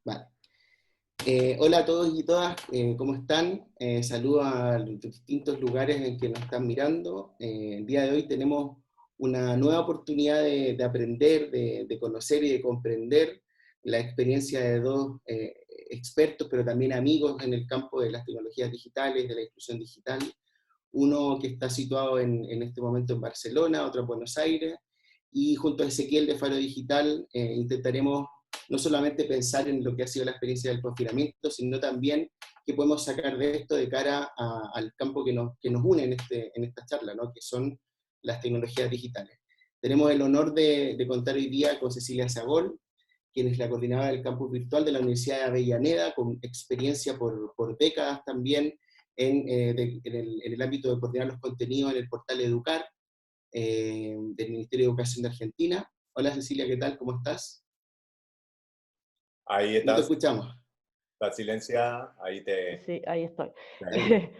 Vale. Hola a todos y todas, ¿cómo están? Saludo a los distintos lugares en que nos están mirando. El día de hoy tenemos una nueva oportunidad de aprender, de conocer y de comprender la experiencia de dos expertos, pero también amigos en el campo de las tecnologías digitales, de la inclusión digital. Uno que está situado en este momento en Barcelona, otro en Buenos Aires, y junto a Ezequiel de Faro Digital intentaremos no solamente pensar en lo que ha sido la experiencia del confinamiento, sino también qué podemos sacar de esto de cara al campo que nos une en esta charla, ¿no? Que son las tecnologías digitales. Tenemos el honor de contar hoy día con Cecilia Zagol, quien es la coordinadora del campus virtual de la Universidad de Avellaneda, con experiencia por décadas también en el ámbito de coordinar los contenidos en el portal Educar, del Ministerio de Educación de Argentina. Hola Cecilia, ¿qué tal? ¿Cómo estás? Ahí No te estás, escuchamos. la silencia, ahí te... Sí, ahí estoy. Ahí.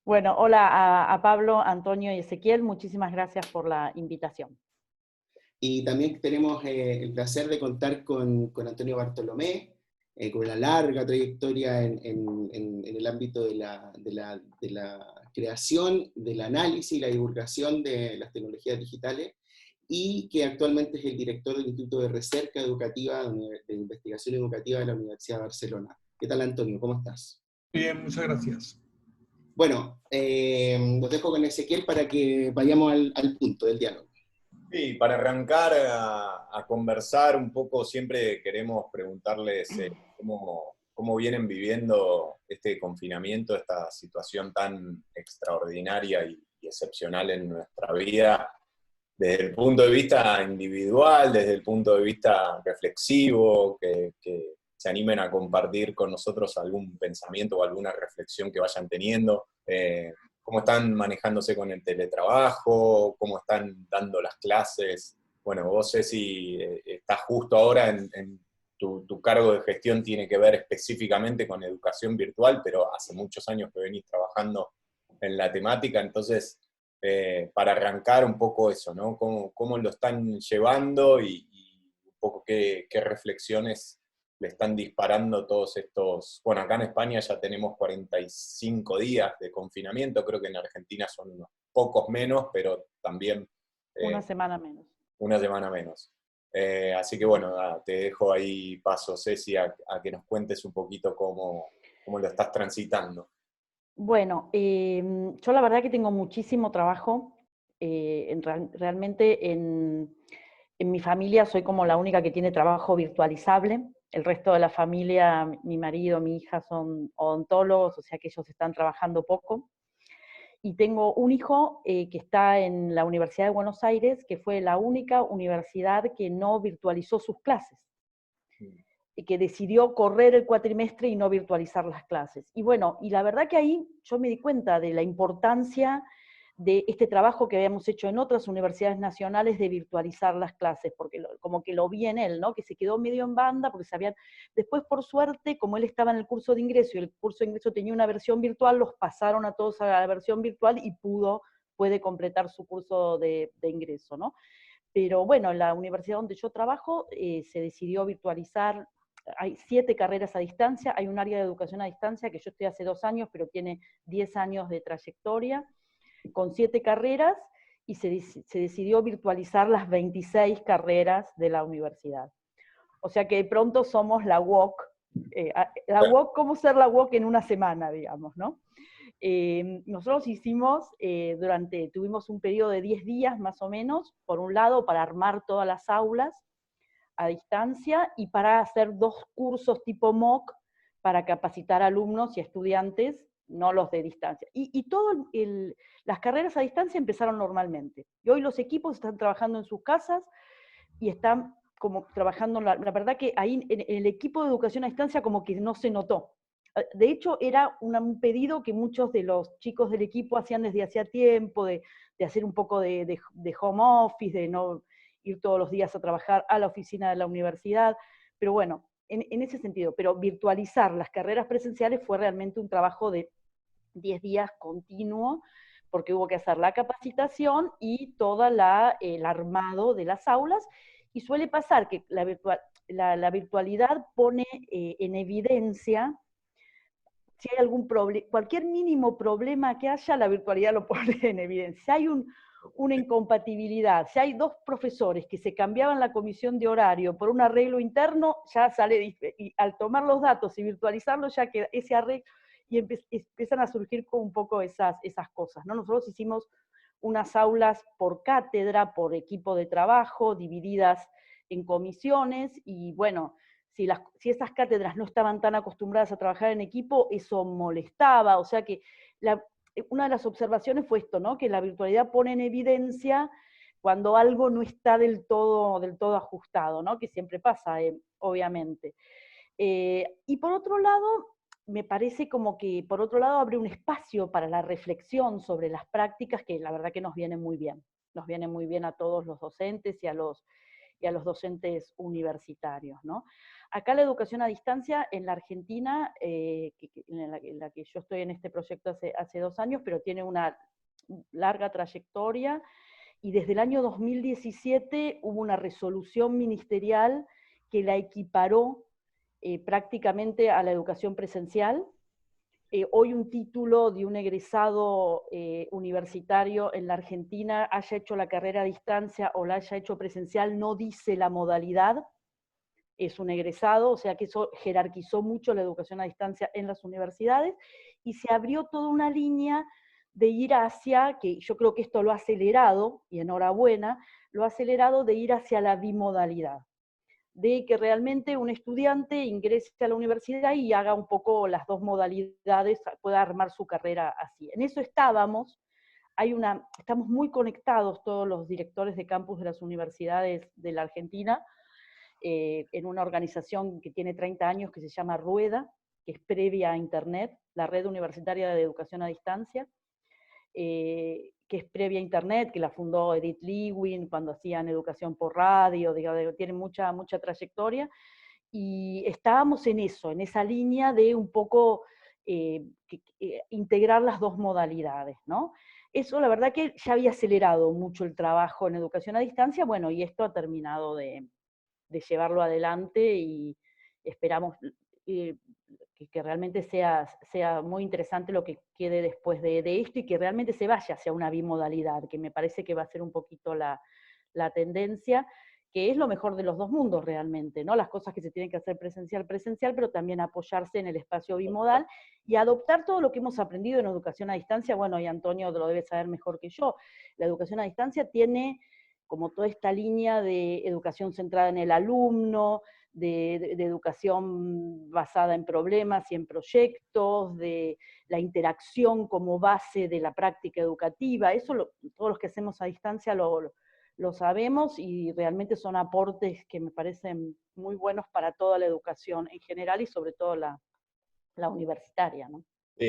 Bueno, hola a Pablo, Antonio y Ezequiel, muchísimas gracias por la invitación. Y también tenemos el placer de contar con Antonio Bartolomé, con una larga trayectoria en el ámbito de la creación, del análisis y la divulgación de las tecnologías digitales, y que actualmente es el director del Instituto de Recerca Educativa, de Investigación Educativa de la Universidad de Barcelona. ¿Qué tal, Antonio? ¿Cómo estás? Bien, muchas gracias. Bueno, los dejo con Ezequiel para que vayamos al punto del diálogo. Sí, para arrancar a conversar un poco, siempre queremos preguntarles cómo vienen viviendo este confinamiento, esta situación tan extraordinaria y excepcional en nuestra vida, desde el punto de vista individual, desde el punto de vista reflexivo, que se animen a compartir con nosotros algún pensamiento o alguna reflexión que vayan teniendo. Cómo están manejándose con el teletrabajo, cómo están dando las clases. Bueno, vos sé si estás justo ahora en tu cargo de gestión tiene que ver específicamente con educación virtual, pero hace muchos años que venís trabajando en la temática, entonces para arrancar un poco eso, ¿no? Cómo lo están llevando y un poco qué reflexiones le están disparando todos estos... Bueno, acá en España ya tenemos 45 días de confinamiento, creo que en Argentina son unos pocos menos, pero también... Una semana menos. Una semana menos. Así que bueno, te dejo ahí paso, Ceci, a que nos cuentes un poquito cómo lo estás transitando. Bueno, yo la verdad que tengo muchísimo trabajo. Realmente en mi familia soy como la única que tiene trabajo virtualizable. El resto de la familia, mi marido, mi hija son odontólogos, o sea que ellos están trabajando poco. Y tengo un hijo que está en la Universidad de Buenos Aires, que fue la única universidad que no virtualizó sus clases, que decidió correr el cuatrimestre y no virtualizar las clases. Y bueno, y la verdad que ahí yo me di cuenta de la importancia de este trabajo que habíamos hecho en otras universidades nacionales de virtualizar las clases, porque como que lo vi en él, ¿no? Que se quedó medio en banda, porque sabían, después por suerte, como él estaba en el curso de ingreso, y el curso de ingreso tenía una versión virtual, los pasaron a todos a la versión virtual y puede completar su curso de ingreso, ¿no? Pero bueno, en la universidad donde yo trabajo se decidió virtualizar. Hay 7 carreras a distancia, hay un área de educación a distancia que yo estoy hace 2 años, pero tiene 10 años de trayectoria, con 7 carreras, y se decidió virtualizar las 26 carreras de la universidad. O sea que de pronto somos la UOC, ¿cómo ser la UOC en una semana, digamos, ¿no? Nosotros hicimos, tuvimos un periodo de 10 días más o menos, por un lado para armar todas las aulas a distancia y para hacer 2 cursos tipo MOOC para capacitar alumnos y estudiantes, no los de distancia. Y todas las carreras a distancia empezaron normalmente. Y hoy los equipos están trabajando en sus casas y están como trabajando, la verdad que ahí en el equipo de educación a distancia como que no se notó. De hecho, era un pedido que muchos de los chicos del equipo hacían desde hacía tiempo, de hacer un poco de home office, de no ir todos los días a trabajar a la oficina de la universidad, pero bueno, en ese sentido. Pero virtualizar las carreras presenciales fue realmente un trabajo de 10 días continuo, porque hubo que hacer la capacitación y todo el armado de las aulas, y suele pasar que la virtualidad pone en evidencia si hay algún problema, cualquier mínimo problema que haya, la virtualidad lo pone en evidencia. Si hay una incompatibilidad, si hay dos profesores que se cambiaban la comisión de horario por un arreglo interno, ya sale, y al tomar los datos y virtualizarlos, ya queda ese arreglo, y empiezan a surgir con un poco esas cosas, ¿no? Nosotros hicimos unas aulas por cátedra, por equipo de trabajo, divididas en comisiones, y bueno, si esas cátedras no estaban tan acostumbradas a trabajar en equipo, eso molestaba, o sea que una de las observaciones fue esto, ¿no? Que la virtualidad pone en evidencia cuando algo no está del todo ajustado, ¿no? Que siempre pasa, obviamente. Y por otro lado, me parece como que por otro lado abre un espacio para la reflexión sobre las prácticas que la verdad que nos viene muy bien. Nos viene muy bien a todos los docentes y a los docentes universitarios, ¿no? Acá la educación a distancia en la Argentina, en la que yo estoy en este proyecto hace 2 años, pero tiene una larga trayectoria, y desde el año 2017 hubo una resolución ministerial que la equiparó prácticamente a la educación presencial. Hoy un título de un egresado universitario en la Argentina, haya hecho la carrera a distancia o la haya hecho presencial, no dice la modalidad, es un egresado, o sea que eso jerarquizó mucho la educación a distancia en las universidades, y se abrió toda una línea de ir hacia, que yo creo que esto lo ha acelerado, y enhorabuena, lo ha acelerado, de ir hacia la bimodalidad, de que realmente un estudiante ingrese a la universidad y haga un poco las dos modalidades, pueda armar su carrera así. En eso estábamos, estamos muy conectados todos los directores de campus de las universidades de la Argentina, en una organización que tiene 30 años que se llama Rueda, que es previa a Internet, la Red Universitaria de Educación a Distancia, que es previa a Internet, que la fundó Edith Lewin cuando hacían educación por radio, tiene mucha trayectoria, y estábamos en eso, en esa línea de un poco integrar las dos modalidades, ¿no? Eso la verdad que ya había acelerado mucho el trabajo en educación a distancia, bueno, y esto ha terminado de llevarlo adelante, y esperamos que realmente sea muy interesante lo que quede después de esto, y que realmente se vaya hacia una bimodalidad, que me parece que va a ser un poquito la tendencia, que es lo mejor de los dos mundos realmente, ¿no? Las cosas que se tienen que hacer presencial, pero también apoyarse en el espacio bimodal y adoptar todo lo que hemos aprendido en educación a distancia. Bueno, y Antonio lo debe saber mejor que yo, la educación a distancia tiene como toda esta línea de educación centrada en el alumno, de educación basada en problemas y en proyectos, de la interacción como base de la práctica educativa. Eso todos los que hacemos a distancia lo sabemos, y realmente son aportes que me parecen muy buenos para toda la educación en general y sobre todo la universitaria, ¿no?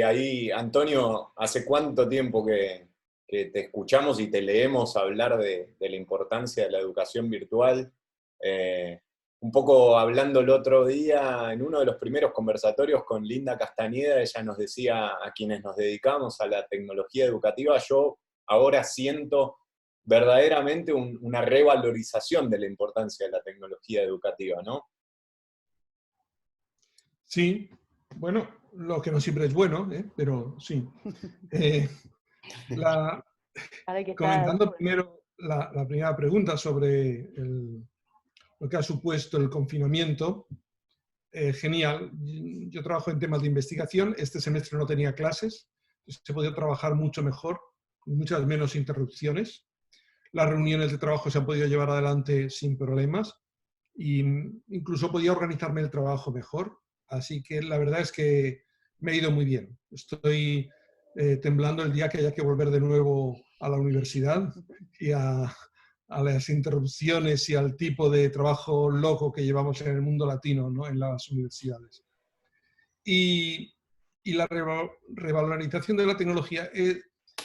Ahí, Antonio, ¿hace cuánto tiempo que te escuchamos y te leemos hablar de la importancia de la educación virtual? Un poco hablando el otro día, en uno de los primeros conversatorios con Linda Castañeda, ella nos decía, a quienes nos dedicamos a la tecnología educativa, yo ahora siento verdaderamente una revalorización de la importancia de la tecnología educativa, ¿no? Sí, bueno, lo que no siempre es bueno, pero sí. Comentando primero la primera pregunta sobre lo que ha supuesto el confinamiento, genial. Yo trabajo en temas de investigación, este semestre no tenía clases, se podía trabajar mucho mejor, con muchas menos interrupciones. Las reuniones de trabajo se han podido llevar adelante sin problemas, e incluso podía organizarme el trabajo mejor. Así que la verdad es que me ha ido muy bien. Estoy temblando el día que haya que volver de nuevo a la universidad y a las interrupciones y al tipo de trabajo loco que llevamos en el mundo latino, ¿no? En las universidades. Y la revalorización de la tecnología,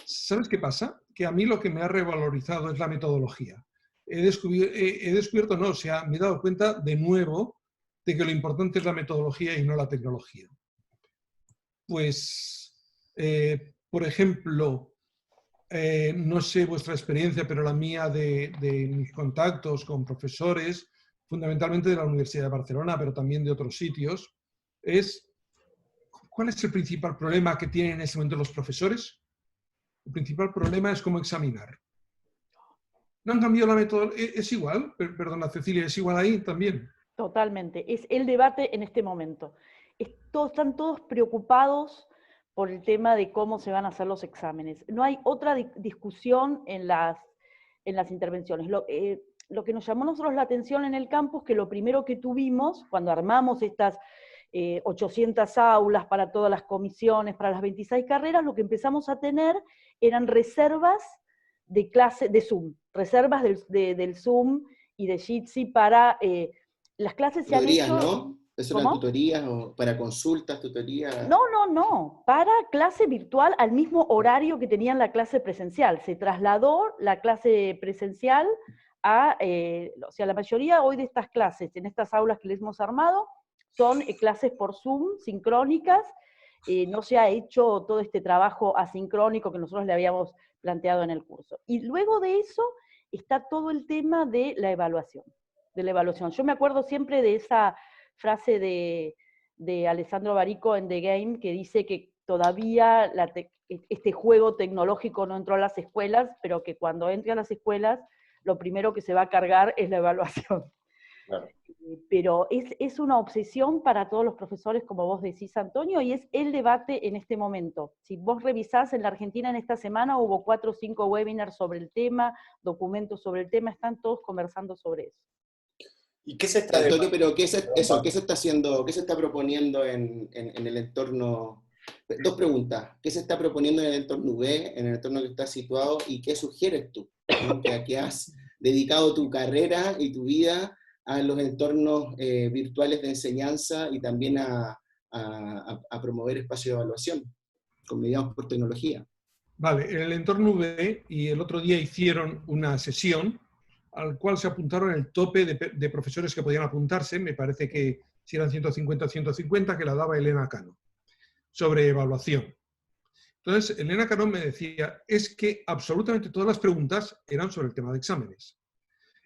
¿sabes qué pasa? Que a mí lo que me ha revalorizado es la metodología. Me he dado cuenta de nuevo de que lo importante es la metodología y no la tecnología. Pues, por ejemplo, no sé vuestra experiencia, pero la mía de mis contactos con profesores fundamentalmente de la Universidad de Barcelona, pero también de otros sitios, es ¿cuál es el principal problema que tienen en ese momento los profesores? El principal problema es cómo examinar. ¿No han cambiado la metodología? ¿Es igual? Perdona, Cecilia, ¿es igual ahí también? Totalmente, es el debate en este momento. Están todos preocupados por el tema de cómo se van a hacer los exámenes. No hay otra discusión en las intervenciones. Lo que nos llamó a nosotros la atención en el campus, que lo primero que tuvimos, cuando armamos estas 800 aulas para todas las comisiones, para las 26 carreras, lo que empezamos a tener eran reservas de clase de Zoom, reservas del Zoom y de Jitsi para... las clases se han hecho... ¿no? ¿Eso eran tutorías o para consultas, tutorías? No, para clase virtual al mismo horario que tenían la clase presencial. Se trasladó la clase presencial a... o sea, la mayoría hoy de estas clases, en estas aulas que les hemos armado, son clases por Zoom, sincrónicas. No se ha hecho todo este trabajo asincrónico que nosotros le habíamos planteado en el curso. Y luego de eso está todo el tema de la evaluación. Yo me acuerdo siempre de esa frase de Alessandro Barico en The Game, que dice que todavía este juego tecnológico no entró a las escuelas, pero que cuando entre a las escuelas, lo primero que se va a cargar es la evaluación. Claro. Pero es una obsesión para todos los profesores, como vos decís, Antonio, y es el debate en este momento. Si vos revisás en la Argentina en esta semana, hubo 4 o 5 webinars sobre el tema, documentos sobre el tema, están todos conversando sobre eso. ¿Y qué se está Antonio, pero ¿qué se está haciendo, qué se está proponiendo en el entorno? 2 preguntas. ¿Qué se está proponiendo en el entorno UB, en el entorno que estás situado, y qué sugieres tú? ¿No? Que has dedicado tu carrera y tu vida a los entornos virtuales de enseñanza y también a promover espacios de evaluación, con mediados por tecnología. Vale, en el entorno UB, y el otro día hicieron una sesión al cual se apuntaron el tope de profesores que podían apuntarse, me parece que si eran 150 o 150, que la daba Elena Cano, sobre evaluación. Entonces, Elena Cano me decía, es que absolutamente todas las preguntas eran sobre el tema de exámenes.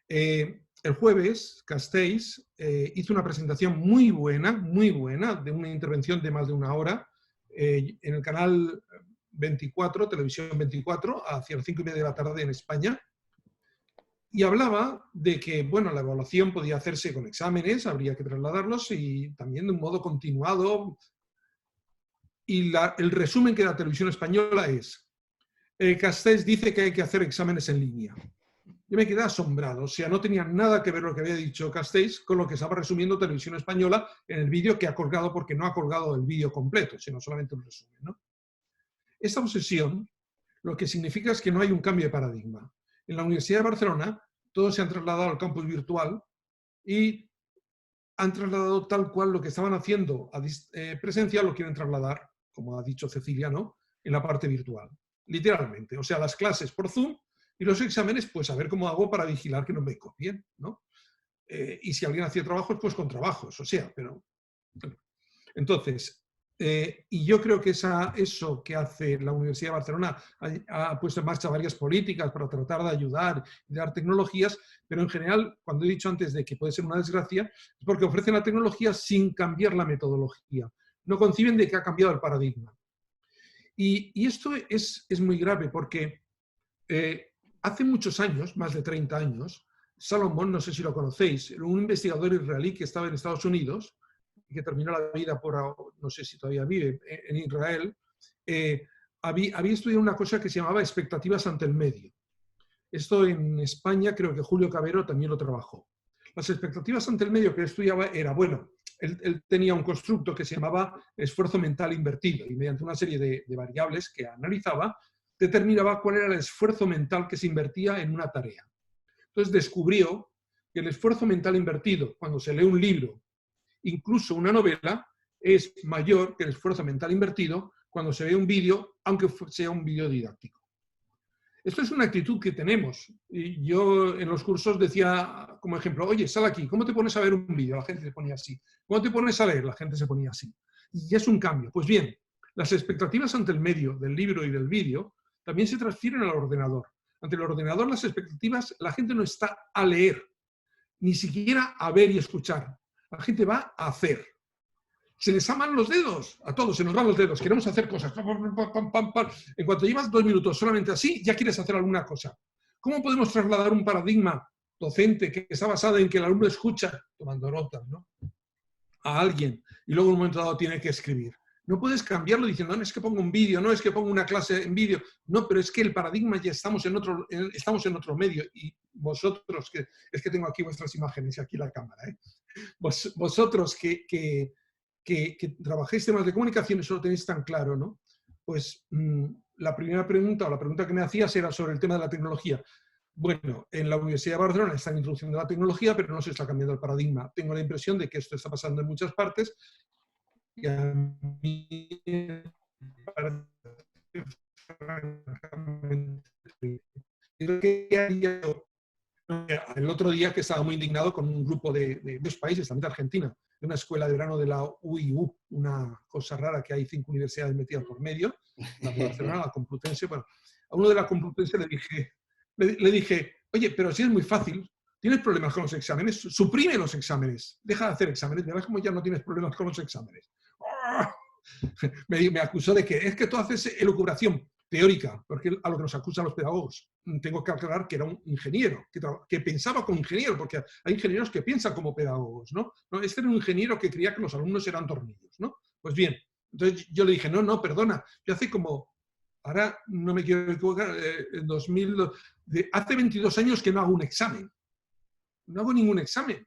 El jueves, Castells hizo una presentación muy buena, de una intervención de más de 1 hora, en el canal 24, Televisión 24, hacia las 5:30 de la tarde en España, y hablaba de que, bueno, la evaluación podía hacerse con exámenes, habría que trasladarlos, y también de un modo continuado. Y el resumen que da Televisión Española es, Castells dice que hay que hacer exámenes en línea. Yo me quedé asombrado, o sea, no tenía nada que ver lo que había dicho Castells con lo que estaba resumiendo Televisión Española en el vídeo que ha colgado, porque no ha colgado el vídeo completo, sino solamente un resumen, ¿no? Esta obsesión lo que significa es que no hay un cambio de paradigma. En la Universidad de Barcelona todos se han trasladado al campus virtual y han trasladado tal cual lo que estaban haciendo presencial, lo quieren trasladar, como ha dicho Cecilia, ¿no?, en la parte virtual, literalmente. O sea, las clases por Zoom y los exámenes, pues a ver cómo hago para vigilar que no me copien, ¿no? Y si alguien hacía trabajos, pues con trabajos, o sea, pero... Entonces, y yo creo que eso que hace la Universidad de Barcelona ha puesto en marcha varias políticas para tratar de ayudar y dar tecnologías, pero en general, cuando he dicho antes de que puede ser una desgracia, es porque ofrecen la tecnología sin cambiar la metodología. No conciben de que ha cambiado el paradigma. Y esto es muy grave porque hace muchos años, más de 30 años, Salomón, no sé si lo conocéis, era un investigador israelí que estaba en Estados Unidos, que terminó la vida no sé si todavía vive, en Israel, había estudiado una cosa que se llamaba expectativas ante el medio. Esto en España creo que Julio Cabero también lo trabajó. Las expectativas ante el medio que él estudiaba era, bueno, él tenía un constructo que se llamaba esfuerzo mental invertido y mediante una serie de variables que analizaba, determinaba cuál era el esfuerzo mental que se invertía en una tarea. Entonces descubrió que el esfuerzo mental invertido cuando se lee un libro, incluso una novela, es mayor que el esfuerzo mental invertido cuando se ve un vídeo, aunque sea un vídeo didáctico. Esto es una actitud que tenemos. Y yo en los cursos decía como ejemplo, oye, sal aquí, ¿cómo te pones a ver un vídeo? La gente se ponía así. ¿Cómo te pones a leer? La gente se ponía así. Y es un cambio. Pues bien, las expectativas ante el medio del libro y del vídeo también se transfieren al ordenador. Ante el ordenador las expectativas, la gente no está a leer. ni siquiera a ver y escuchar. La gente va a hacer. Se les aman los dedos, a todos se nos van los dedos, queremos hacer cosas. En cuanto llevas 2 minutos solamente así, ya quieres hacer alguna cosa. ¿Cómo podemos trasladar un paradigma docente que está basado en que el alumno escucha, tomando notas, ¿no?, a alguien y luego en un momento dado tiene que escribir? No puedes cambiarlo diciendo, no, es que pongo un vídeo, no, es que pongo una clase en vídeo. No, pero es que el paradigma ya estamos en otro medio. Y vosotros, es que tengo aquí vuestras imágenes y aquí la cámara, ¿eh? Vosotros que trabajéis temas de comunicación, eso lo tenéis tan claro, ¿no? Pues la primera pregunta, o la pregunta que me hacías era sobre el tema de la tecnología. Bueno, en la Universidad de Barcelona están introduciendo la tecnología, pero no se está cambiando el paradigma. Tengo la impresión de que esto está pasando en muchas partes, y a mí me parece francamente triste. El otro día que estaba muy indignado con un grupo de 2 países, también de Argentina, de una escuela de verano de la UIU, una cosa rara que hay 5 universidades metidas por medio, la de Barcelona, la Complutense. Bueno, a uno de la Complutense le dije, oye, pero si es muy fácil, ¿tienes problemas con los exámenes? Suprime los exámenes, deja de hacer exámenes, verás como ya no tienes problemas con los exámenes. Me acusó de que es que tú haces elucubración teórica, porque a lo que nos acusan los pedagogos. Tengo que aclarar que era un ingeniero, que pensaba como ingeniero, porque hay ingenieros que piensan como pedagogos, ¿no? Este era un ingeniero que creía que los alumnos eran tornillos, ¿no? Pues bien, entonces yo le dije, no, perdona, yo hace como, ahora no me quiero equivocar, en 2000, hace 22 años que no hago un examen. No hago ningún examen.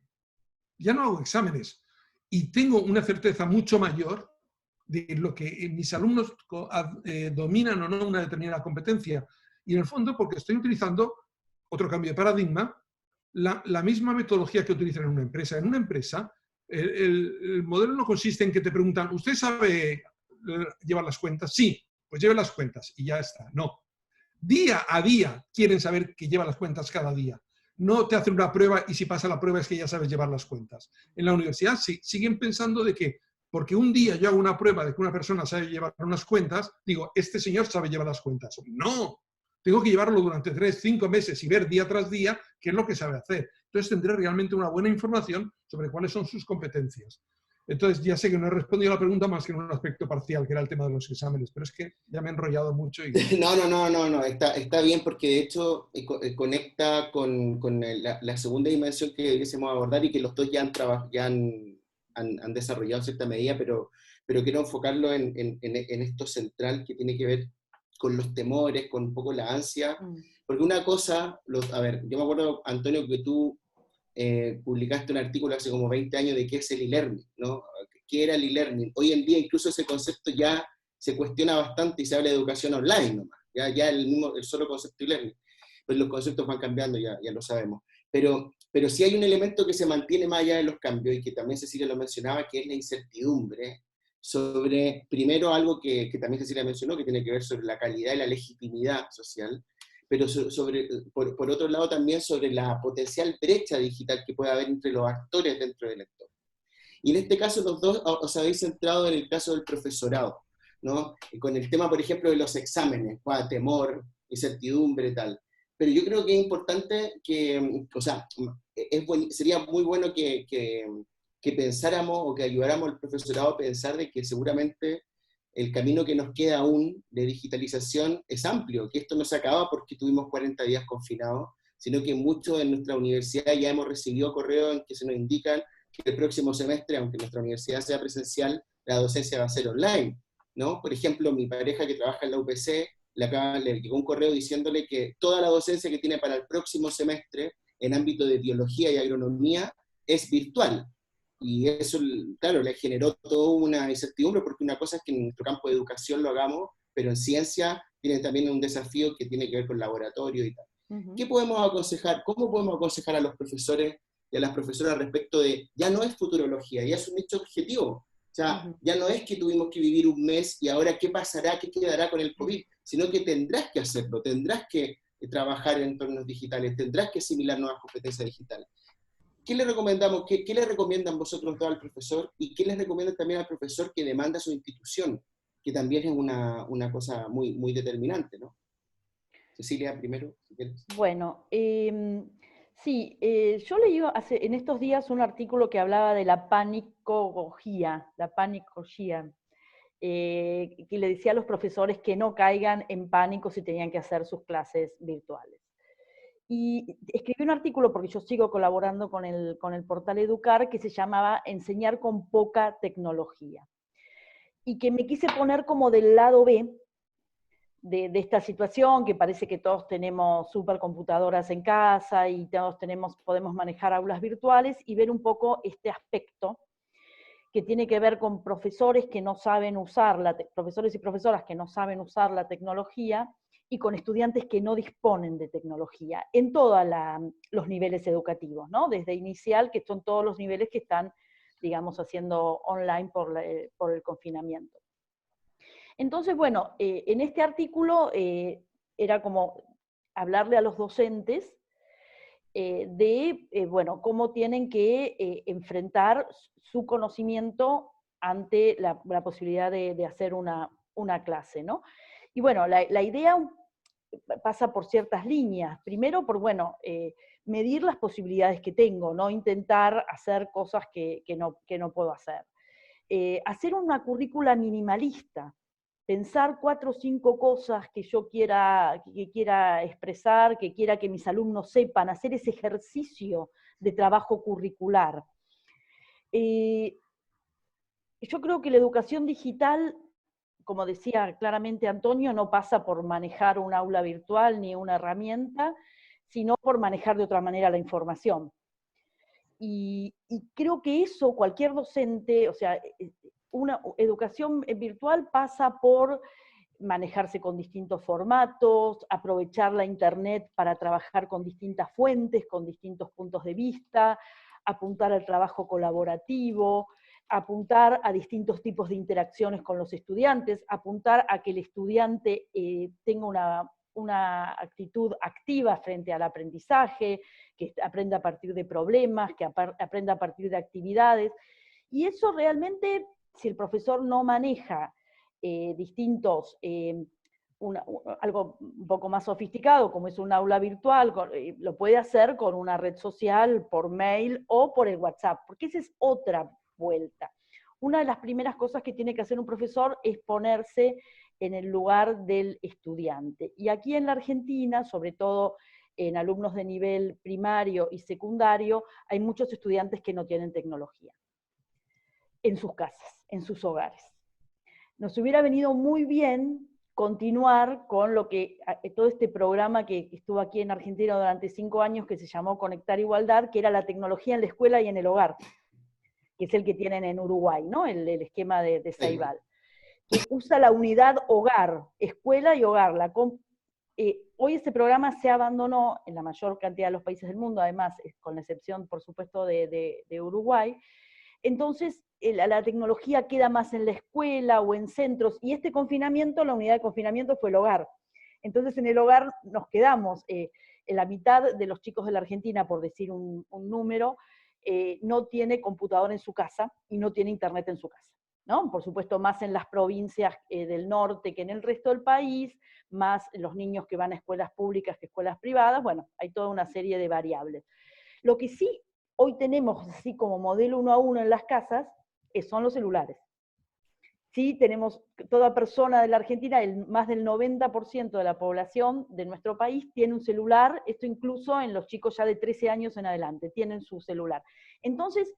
Ya no hago exámenes. Y tengo una certeza mucho mayor de lo que mis alumnos dominan o no una determinada competencia. Y en el fondo, porque estoy utilizando otro cambio de paradigma, la misma metodología que utilizan en una empresa. En una empresa, el modelo no consiste en que te preguntan, ¿usted sabe llevar las cuentas? Sí, pues lleve las cuentas y ya está. No. Día a día quieren saber que lleva las cuentas cada día. No te hacen una prueba y si pasa la prueba es que ya sabes llevar las cuentas. En la universidad siguen pensando de que porque un día yo hago una prueba de que una persona sabe llevar unas cuentas, digo, este señor sabe llevar las cuentas. No, tengo que llevarlo durante 3, 5 meses y ver día tras día qué es lo que sabe hacer. Entonces tendré realmente una buena información sobre cuáles son sus competencias. Entonces ya sé que no he respondido a la pregunta más que en un aspecto parcial, que era el tema de los exámenes, pero es que ya me he enrollado mucho. Y... No, está bien porque de hecho conecta con la segunda dimensión que debiésemos abordar y que los dos ya han desarrollado en cierta medida, pero quiero enfocarlo en esto central que tiene que ver con los temores, con un poco la ansia, porque una cosa, a ver, yo me acuerdo, Antonio, que tú publicaste un artículo hace como 20 años de qué es el e-learning, ¿no? ¿Qué era el e-learning? Hoy en día incluso ese concepto ya se cuestiona bastante y se habla de educación online nomás, ya el solo concepto e-learning, pues los conceptos van cambiando, ya lo sabemos. Pero sí hay un elemento que se mantiene más allá de los cambios y que también Cecilia lo mencionaba, que es la incertidumbre sobre, primero, algo que también Cecilia mencionó, que tiene que ver sobre la calidad y la legitimidad social, pero por otro lado también sobre la potencial brecha digital que puede haber entre los actores dentro del entorno. Y en este caso los dos os habéis centrado en el caso del profesorado, ¿no? Con el tema, por ejemplo, de los exámenes, temor, incertidumbre, tal. Pero yo creo que es importante que, o sea, sería muy bueno que pensáramos o que ayudáramos al profesorado a pensar de que seguramente el camino que nos queda aún de digitalización es amplio, que esto no se acaba porque tuvimos 40 días confinados, sino que muchos en nuestra universidad ya hemos recibido correos en que se nos indican que el próximo semestre, aunque nuestra universidad sea presencial, la docencia va a ser online, ¿no? Por ejemplo, mi pareja que trabaja en la UPC, le llegó un correo diciéndole que toda la docencia que tiene para el próximo semestre en ámbito de biología y agronomía es virtual. Y eso, claro, le generó toda una incertidumbre, porque una cosa es que en nuestro campo de educación lo hagamos, pero en ciencia tiene también un desafío que tiene que ver con laboratorio y tal. ¿Qué podemos aconsejar? ¿Cómo podemos aconsejar a los profesores y a las profesoras respecto de, ya no es futurología, ya es un hecho objetivo? O sea, ya no es que tuvimos que vivir un mes y ahora qué pasará, qué quedará con el COVID, sino que tendrás que hacerlo, tendrás que trabajar en entornos digitales, tendrás que asimilar nuevas competencias digitales. ¿Qué le recomendamos? ¿Qué le recomiendan vosotros dos al profesor? ¿Y qué les recomiendan también al profesor que demanda su institución? Que también es una cosa muy, muy determinante, ¿no? Cecilia, primero, si quieres. Bueno, Sí, yo leí en estos días un artículo que hablaba de la panicogía, que le decía a los profesores que no caigan en pánico si tenían que hacer sus clases virtuales. Y escribí un artículo, porque yo sigo colaborando con el portal Educar, que se llamaba Enseñar con poca tecnología. Y que me quise poner como del lado B de esta situación, que parece que todos tenemos supercomputadoras en casa y todos podemos manejar aulas virtuales, y ver un poco este aspecto que tiene que ver con profesores que no saben usar, profesores y profesoras que no saben usar la tecnología, y con estudiantes que no disponen de tecnología, en todos los niveles educativos, ¿no? Desde inicial, que son todos los niveles que están, digamos, haciendo online por el confinamiento. Entonces, bueno, en este artículo era como hablarle a los docentes bueno, cómo tienen que enfrentar su conocimiento ante la posibilidad de hacer una clase, ¿no? Y bueno, la idea pasa por ciertas líneas. Primero, por, bueno, medir las posibilidades que tengo, no intentar hacer cosas que no puedo hacer. Hacer una currícula minimalista, pensar 4 o 5 cosas que yo quiera expresar, que quiera que mis alumnos sepan, hacer ese ejercicio de trabajo curricular. Yo creo que la educación digital, como decía claramente Antonio, no pasa por manejar un aula virtual ni una herramienta, sino por manejar de otra manera la información. Y creo que eso cualquier docente, o sea, una educación virtual pasa por manejarse con distintos formatos, aprovechar la internet para trabajar con distintas fuentes, con distintos puntos de vista, apuntar al trabajo colaborativo, apuntar a distintos tipos de interacciones con los estudiantes, apuntar a que el estudiante tenga una actitud activa frente al aprendizaje, que aprenda a partir de problemas, que aprenda a partir de actividades. Y eso realmente, si el profesor no maneja algo un poco más sofisticado, como es un aula virtual, lo puede hacer con una red social, por mail o por el WhatsApp, porque esa es otra vuelta. Una de las primeras cosas que tiene que hacer un profesor es ponerse en el lugar del estudiante. Y aquí en la Argentina, sobre todo en alumnos de nivel primario y secundario, hay muchos estudiantes que no tienen tecnología en sus casas, en sus hogares. Nos hubiera venido muy bien continuar con todo este programa que estuvo aquí en Argentina durante 5 años, que se llamó Conectar Igualdad, que era la tecnología en la escuela y en el hogar, que es el que tienen en Uruguay, ¿no? El esquema de Ceibal, que usa la unidad hogar, escuela y hogar. Hoy ese programa se abandonó en la mayor cantidad de los países del mundo, además, con la excepción, por supuesto, de Uruguay. Entonces, la tecnología queda más en la escuela o en centros, y este confinamiento, la unidad de confinamiento fue el hogar. Entonces, en el hogar nos quedamos, en la mitad de los chicos de la Argentina, por decir un número, no tiene computadora en su casa y no tiene internet en su casa, ¿no? Por supuesto, más en las provincias del norte que en el resto del país, más los niños que van a escuelas públicas que escuelas privadas, bueno, hay toda una serie de variables. Lo que sí hoy tenemos, así como modelo 1 a 1 en las casas, son los celulares. Sí, tenemos, toda persona de la Argentina, más del 90% de la población de nuestro país tiene un celular, esto incluso en los chicos ya de 13 años en adelante, tienen su celular. Entonces,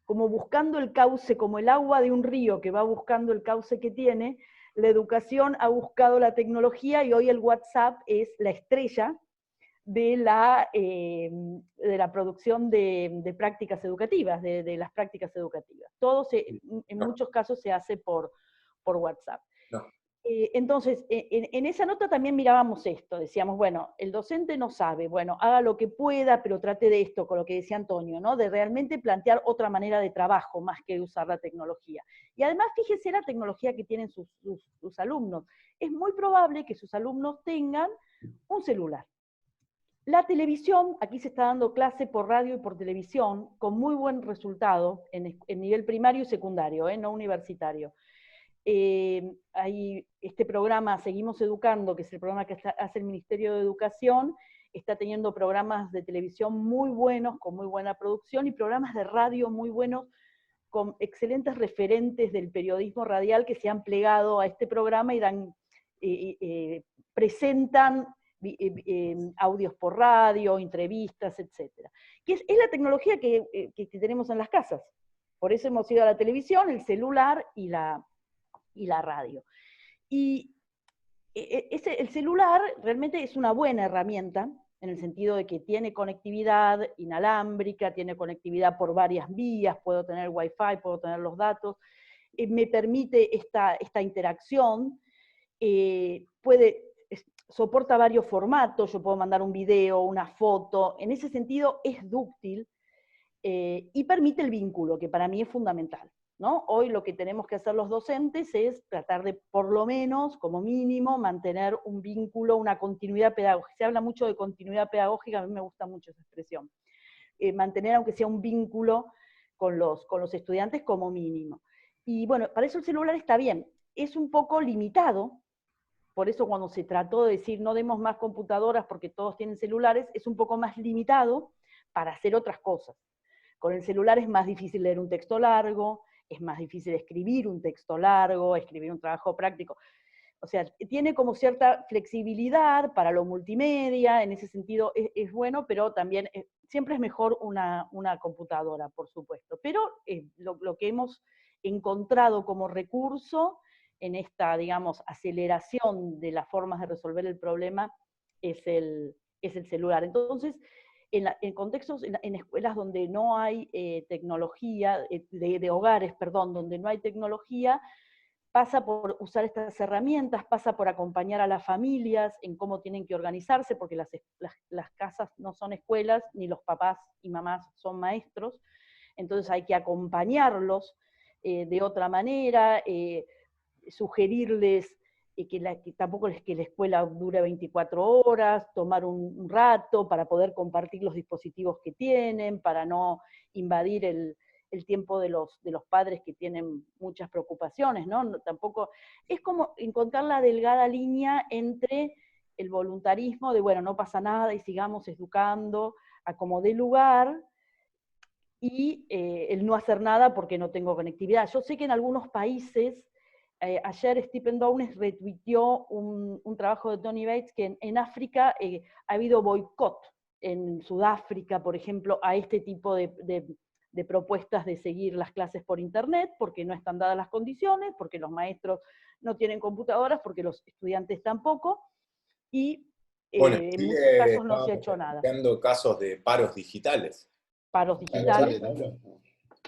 como buscando el cauce, como el agua de un río que va buscando el cauce que tiene, la educación ha buscado la tecnología, y hoy el WhatsApp es la estrella de la producción de prácticas educativas, de las prácticas educativas. Todo en muchos casos se hace por WhatsApp. No. Entonces, en esa nota también mirábamos esto, decíamos, bueno, el docente no sabe, bueno, haga lo que pueda, pero trate de esto, con lo que decía Antonio, ¿no? De realmente plantear otra manera de trabajo, más que usar la tecnología. Y además, fíjese la tecnología que tienen sus alumnos. Es muy probable que sus alumnos tengan un celular. La televisión, aquí se está dando clase por radio y por televisión, con muy buen resultado en nivel primario y secundario, no universitario. Hay este programa Seguimos Educando, que es el programa que hace el Ministerio de Educación, está teniendo programas de televisión muy buenos, con muy buena producción, y programas de radio muy buenos, con excelentes referentes del periodismo radial que se han plegado a este programa y dan, presentan audios por radio, entrevistas, etc. Que es la tecnología que tenemos en las casas. Por eso hemos ido a la televisión, el celular y la radio. Y el celular realmente es una buena herramienta, en el sentido de que tiene conectividad inalámbrica, tiene conectividad por varias vías, puedo tener Wi-Fi, puedo tener los datos, me permite esta interacción, soporta varios formatos, yo puedo mandar un video, una foto, en ese sentido es dúctil, y permite el vínculo, que para mí es fundamental, ¿no? Hoy lo que tenemos que hacer los docentes es tratar de, por lo menos, como mínimo, mantener un vínculo, una continuidad pedagógica. Se habla mucho de continuidad pedagógica, a mí me gusta mucho esa expresión. Mantener, aunque sea un vínculo con los estudiantes como mínimo. Y bueno, para eso el celular está bien. Es un poco limitado, por eso cuando se trató de decir no demos más computadoras porque todos tienen celulares, es un poco más limitado para hacer otras cosas. Con el celular es más difícil leer un texto largo, es más difícil escribir un texto largo, escribir un trabajo práctico. O sea, tiene como cierta flexibilidad para lo multimedia, en ese sentido es bueno, pero también siempre es mejor una computadora, por supuesto. Pero lo que hemos encontrado como recurso en esta, digamos, aceleración de las formas de resolver el problema es el celular. Entonces, en contextos, en escuelas donde no hay tecnología, de hogares, perdón, donde no hay tecnología, pasa por usar estas herramientas, pasa por acompañar a las familias en cómo tienen que organizarse, porque las casas no son escuelas, ni los papás y mamás son maestros, entonces hay que acompañarlos de otra manera, sugerirles que tampoco es que la escuela dure 24 horas, tomar un rato para poder compartir los dispositivos que tienen, para no invadir el tiempo de los padres que tienen muchas preocupaciones, ¿no? Tampoco, es como encontrar la delgada línea entre el voluntarismo de, bueno, no pasa nada y sigamos educando a como dé lugar, y el no hacer nada porque no tengo conectividad. Yo sé que en algunos países, ayer Stephen Downes retuiteó un trabajo de Tony Bates que en África ha habido boicot, en Sudáfrica, por ejemplo, a este tipo de propuestas de seguir las clases por internet, porque no están dadas las condiciones, porque los maestros no tienen computadoras, porque los estudiantes tampoco, y bueno, en muchos casos no se ha hecho nada. Casos de paros digitales. Paros digitales.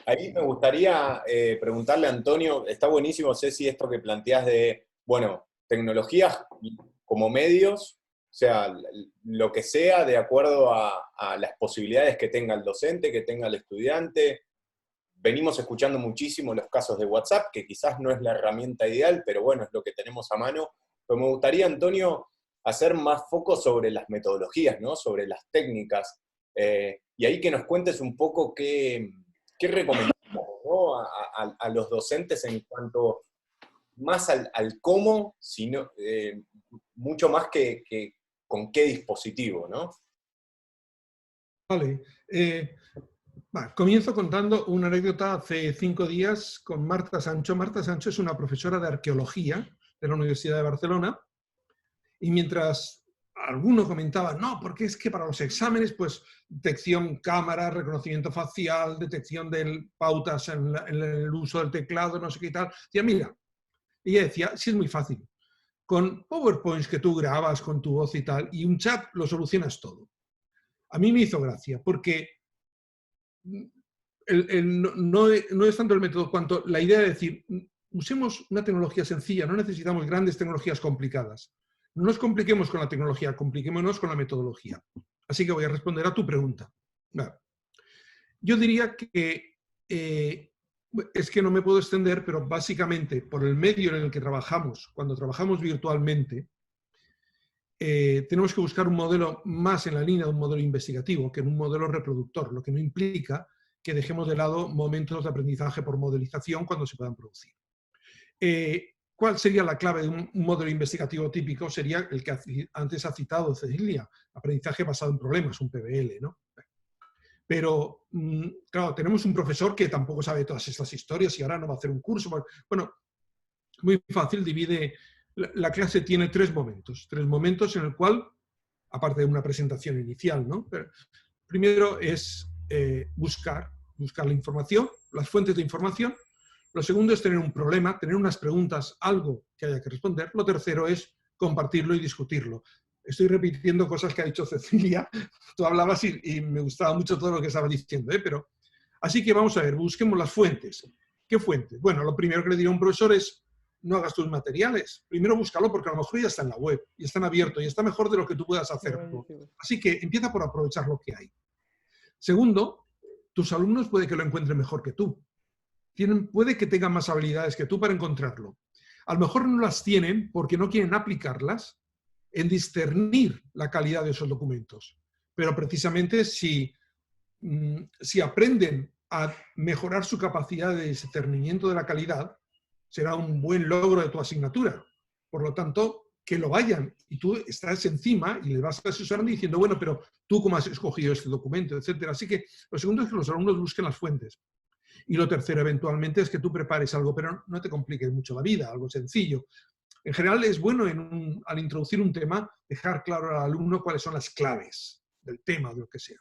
Ahí me gustaría preguntarle a Antonio, está buenísimo, Ceci, esto que planteás de, bueno, tecnologías como medios, o sea, lo que sea de acuerdo a las posibilidades que tenga el docente, que tenga el estudiante. Venimos escuchando muchísimo los casos de WhatsApp, que quizás no es la herramienta ideal, pero bueno, es lo que tenemos a mano. Pero me gustaría, Antonio, hacer más foco sobre las metodologías, ¿no? Sobre las técnicas. Y ahí que nos cuentes un poco qué recomendamos, ¿no? a los docentes en cuanto más al cómo, sino, mucho más que con qué dispositivo, ¿no? Vale. Comienzo contando una anécdota hace 5 días con Marta Sancho. Marta Sancho es una profesora de arqueología de la Universidad de Barcelona, y mientras algunos comentaban, no, porque es que para los exámenes, pues, detección cámara, reconocimiento facial, detección de pautas en el uso del teclado, no sé qué y tal. Decía, mira, ella decía, sí, es muy fácil. Con PowerPoints que tú grabas con tu voz y tal, y un chat, lo solucionas todo. A mí me hizo gracia, porque no es tanto el método cuanto la idea de decir, usemos una tecnología sencilla, no necesitamos grandes tecnologías complicadas. No nos compliquemos con la tecnología, compliquémonos con la metodología. Así que voy a responder a tu pregunta. Yo diría que es que no me puedo extender, pero básicamente por el medio en el que trabajamos, cuando trabajamos virtualmente, tenemos que buscar un modelo más en la línea de un modelo investigativo que en un modelo reproductor, lo que no implica que dejemos de lado momentos de aprendizaje por modelización cuando se puedan producir. ¿cuál sería la clave de un modelo investigativo típico? Sería el que antes ha citado Cecilia, aprendizaje basado en problemas, un PBL, ¿no? Pero, claro, tenemos un profesor que tampoco sabe todas estas historias y ahora no va a hacer un curso. Bueno, muy fácil, divide. La clase tiene tres momentos en el cual, aparte de una presentación inicial, ¿no? Pero primero es buscar la información, las fuentes de información. Lo segundo es tener un problema, tener unas preguntas, algo que haya que responder. Lo tercero es compartirlo y discutirlo. Estoy repitiendo cosas que ha dicho Cecilia. Tú hablabas y me gustaba mucho todo lo que estaba diciendo, pero así que vamos a ver, busquemos las fuentes. ¿Qué fuentes? Bueno, lo primero que le diría a un profesor es no hagas tus materiales. Primero búscalo porque a lo mejor ya está en la web y están abiertos y está mejor de lo que tú puedas hacerlo. Así que empieza por aprovechar lo que hay. Segundo, tus alumnos puede que lo encuentren mejor que tú. Puede que tengan más habilidades que tú para encontrarlo. A lo mejor no las tienen porque no quieren aplicarlas en discernir la calidad de esos documentos. Pero precisamente si aprenden a mejorar su capacidad de discernimiento de la calidad, será un buen logro de tu asignatura. Por lo tanto, que lo vayan y tú estás encima y le vas asesorando diciendo, bueno, pero tú cómo has escogido este documento, etcétera. Así que lo segundo es que los alumnos busquen las fuentes. Y lo tercero, eventualmente, es que tú prepares algo, pero no te compliques mucho la vida, algo sencillo. En general es bueno al introducir un tema dejar claro al alumno cuáles son las claves del tema, de lo que sea.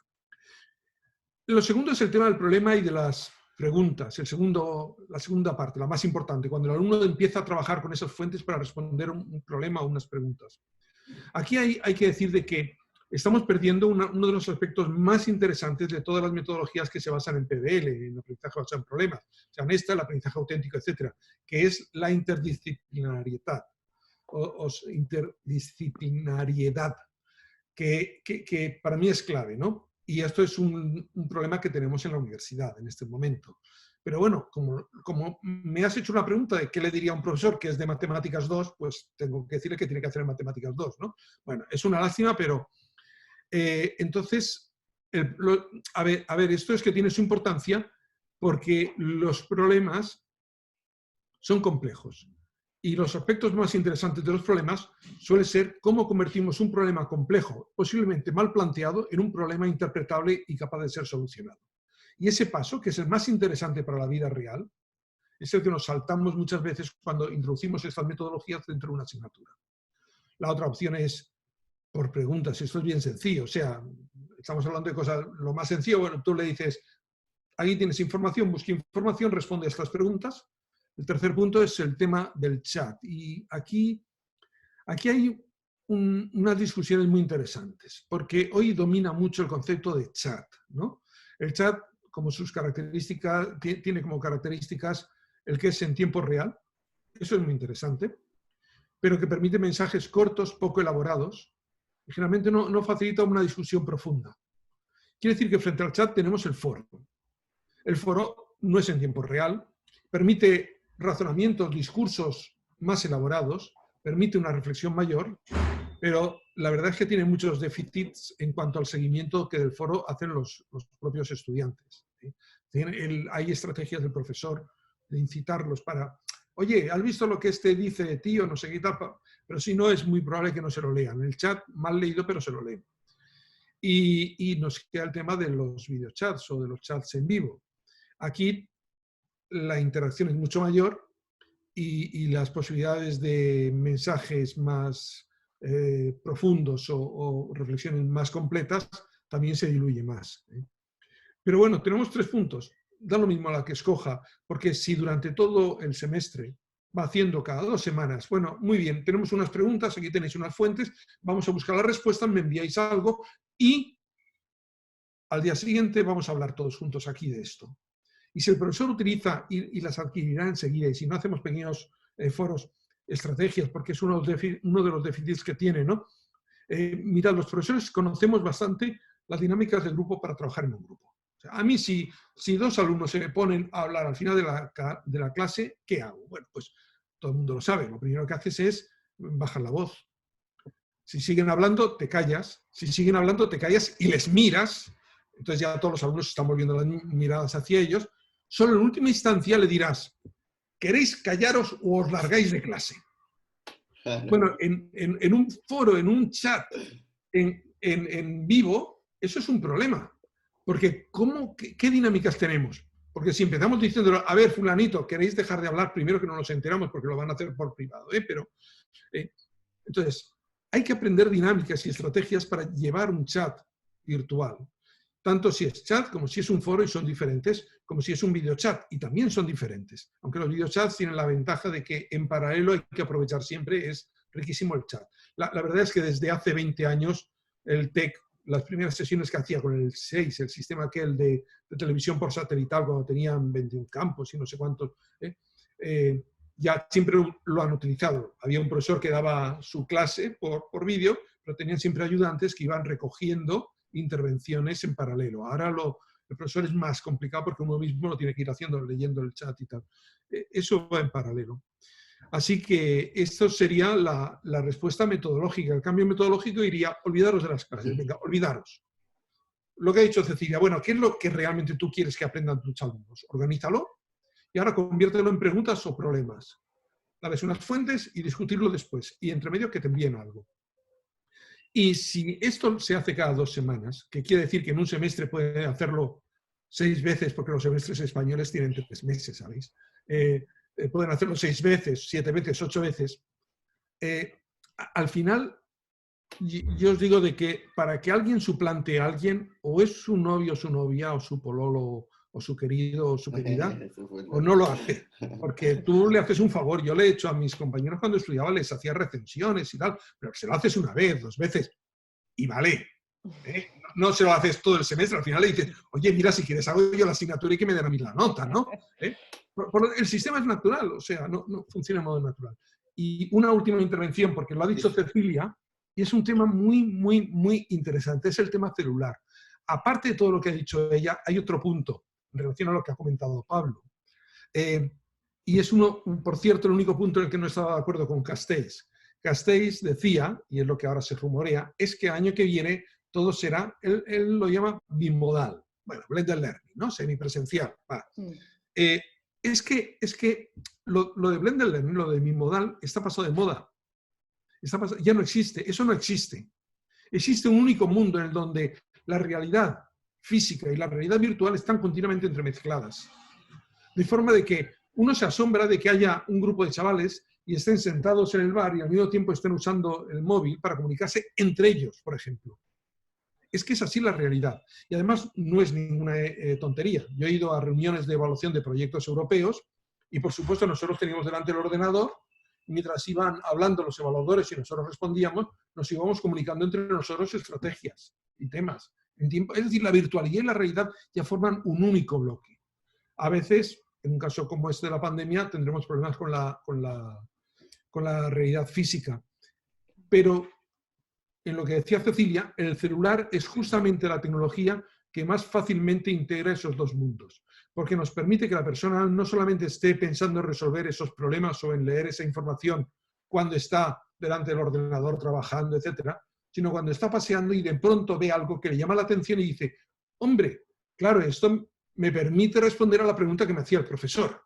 Lo segundo es el tema del problema y de las preguntas. La segunda parte, la más importante, cuando el alumno empieza a trabajar con esas fuentes para responder un problema o unas preguntas. Aquí hay que decir de que estamos perdiendo uno de los aspectos más interesantes de todas las metodologías que se basan en PBL, en aprendizaje basado en problemas, sean el aprendizaje auténtico, etcétera, que es la interdisciplinariedad, interdisciplinariedad, que para mí es clave, ¿no? Y esto es un problema que tenemos en la universidad en este momento. Pero bueno, como me has hecho una pregunta de qué le diría a un profesor que es de Matemáticas 2, pues tengo que decirle que tiene que hacer Matemáticas 2, ¿no? Bueno, es una lástima, pero entonces, a ver, esto es que tiene su importancia porque los problemas son complejos. Y los aspectos más interesantes de los problemas suele ser cómo convertimos un problema complejo, posiblemente mal planteado, en un problema interpretable y capaz de ser solucionado. Y ese paso, que es el más interesante para la vida real, es el que nos saltamos muchas veces cuando introducimos estas metodologías dentro de una asignatura. La otra opción es por preguntas. Esto es bien sencillo. O sea, estamos hablando de cosas, lo más sencillo, bueno, tú le dices, aquí tienes información, busca información, responde a estas preguntas. El tercer punto es el tema del chat. Y aquí hay unas discusiones muy interesantes, porque hoy domina mucho el concepto de chat, ¿no? El chat, como sus características, tiene como características el que es en tiempo real. Eso es muy interesante, pero que permite mensajes cortos, poco elaborados, y generalmente no facilita una discusión profunda. Quiere decir que frente al chat tenemos el foro. El foro no es en tiempo real, permite razonamientos, discursos más elaborados, permite una reflexión mayor, pero la verdad es que tiene muchos déficits en cuanto al seguimiento que del foro hacen los propios estudiantes. Hay estrategias del profesor de incitarlos para, oye, ¿has visto lo que este dice de ti o no sé qué tal? Pero si no, es muy probable que no se lo lean. El chat mal leído, pero se lo leen. Y nos queda el tema de los videochats o de los chats en vivo. Aquí la interacción es mucho mayor y las posibilidades de mensajes más profundos o reflexiones más completas también se diluye más. Pero bueno, tenemos 3 puntos. Da lo mismo a la que escoja, porque si durante todo el semestre va haciendo cada 2 semanas, bueno, muy bien, tenemos unas preguntas, aquí tenéis unas fuentes, vamos a buscar las respuestas, me enviáis algo y al día siguiente vamos a hablar todos juntos aquí de esto. Y si el profesor utiliza y las adquirirá enseguida, y si no hacemos pequeños foros, estrategias, porque es uno de los déficits que tiene, ¿no? Mirad, los profesores conocemos bastante las dinámicas del grupo para trabajar en un grupo. O sea, a mí, si 2 alumnos se me ponen a hablar al final de la clase, ¿qué hago? Bueno, pues todo el mundo lo sabe. Lo primero que haces es bajar la voz. Si siguen hablando, te callas. Si siguen hablando, te callas y les miras. Entonces ya todos los alumnos están volviendo las miradas hacia ellos. Solo en última instancia le dirás, ¿queréis callaros o os largáis de clase? Bueno, en un foro, en un chat, en vivo, eso es un problema. Porque ¿qué dinámicas tenemos? Porque si empezamos diciendo, a ver, fulanito, ¿queréis dejar de hablar? Primero que no nos enteramos porque lo van a hacer por privado, entonces, hay que aprender dinámicas y estrategias para llevar un chat virtual. Tanto si es chat como si es un foro y son diferentes, como si es un videochat y también son diferentes. Aunque los videochats tienen la ventaja de que en paralelo hay que aprovechar siempre, es riquísimo el chat. La verdad es que desde hace 20 años el TEC, las primeras sesiones que hacía con el 6, el sistema aquel de televisión por satelital, cuando tenían 21 campos y no sé cuántos, ya siempre lo han utilizado. Había un profesor que daba su clase por vídeo, pero tenían siempre ayudantes que iban recogiendo intervenciones en paralelo. Ahora el profesor es más complicado porque uno mismo lo tiene que ir haciendo, leyendo el chat y tal. Eso va en paralelo. Así que esto sería la respuesta metodológica. El cambio metodológico iría, olvidaros de las clases, venga, olvidaros. Lo que ha dicho Cecilia, bueno, ¿qué es lo que realmente tú quieres que aprendan tus alumnos? Organízalo y ahora conviértelo en preguntas o problemas. Dales unas fuentes y discutirlo después. Y entre medio que te envíen algo. Y si esto se hace cada 2 semanas, que quiere decir que en un semestre puede hacerlo 6 veces, porque los semestres españoles tienen 3 meses, ¿sabéis? Pueden hacerlo 6 veces, 7 veces, 8 veces. Al final, yo os digo de que para que alguien suplante a alguien, o es su novio, su novia, o su pololo, o su querido, o su querida, o no lo hace. Porque tú le haces un favor. Yo le he hecho a mis compañeros cuando estudiaba, les hacía recensiones y tal, pero se lo haces una vez, 2 veces, y vale. No se lo haces todo el semestre, al final le dices, oye, mira, si quieres hago yo la asignatura y que me den a mí la nota, ¿no? El sistema es natural, o sea, no funciona de modo natural. Y una última intervención, porque lo ha dicho Cecilia, y es un tema muy, muy, muy interesante, es el tema celular. Aparte de todo lo que ha dicho ella, hay otro punto en relación a lo que ha comentado Pablo. Y es por cierto, el único punto en el que no estaba de acuerdo con Castells. Castells decía, y es lo que ahora se rumorea, es que el año que viene todo será, él lo llama bimodal. Bueno, blended learning, ¿no? Semipresencial. Es que lo de blended learning, lo de bimodal, está pasado de moda. Ya no existe, eso no existe. Existe un único mundo en el donde la realidad física y la realidad virtual están continuamente entremezcladas. De forma de que uno se asombra de que haya un grupo de chavales y estén sentados en el bar y al mismo tiempo estén usando el móvil para comunicarse entre ellos, por ejemplo. Es que es así la realidad. Y además no es ninguna tontería. Yo he ido a reuniones de evaluación de proyectos europeos y por supuesto nosotros teníamos delante el ordenador y mientras iban hablando los evaluadores y nosotros respondíamos, nos íbamos comunicando entre nosotros estrategias y temas. Es decir, la virtualidad y la realidad ya forman un único bloque. A veces, en un caso como este de la pandemia, tendremos problemas con la realidad física. Pero, en lo que decía Cecilia, el celular es justamente la tecnología que más fácilmente integra esos dos mundos, porque nos permite que la persona no solamente esté pensando en resolver esos problemas o en leer esa información cuando está delante del ordenador trabajando, etcétera, sino cuando está paseando y de pronto ve algo que le llama la atención y dice, hombre, claro, esto me permite responder a la pregunta que me hacía el profesor,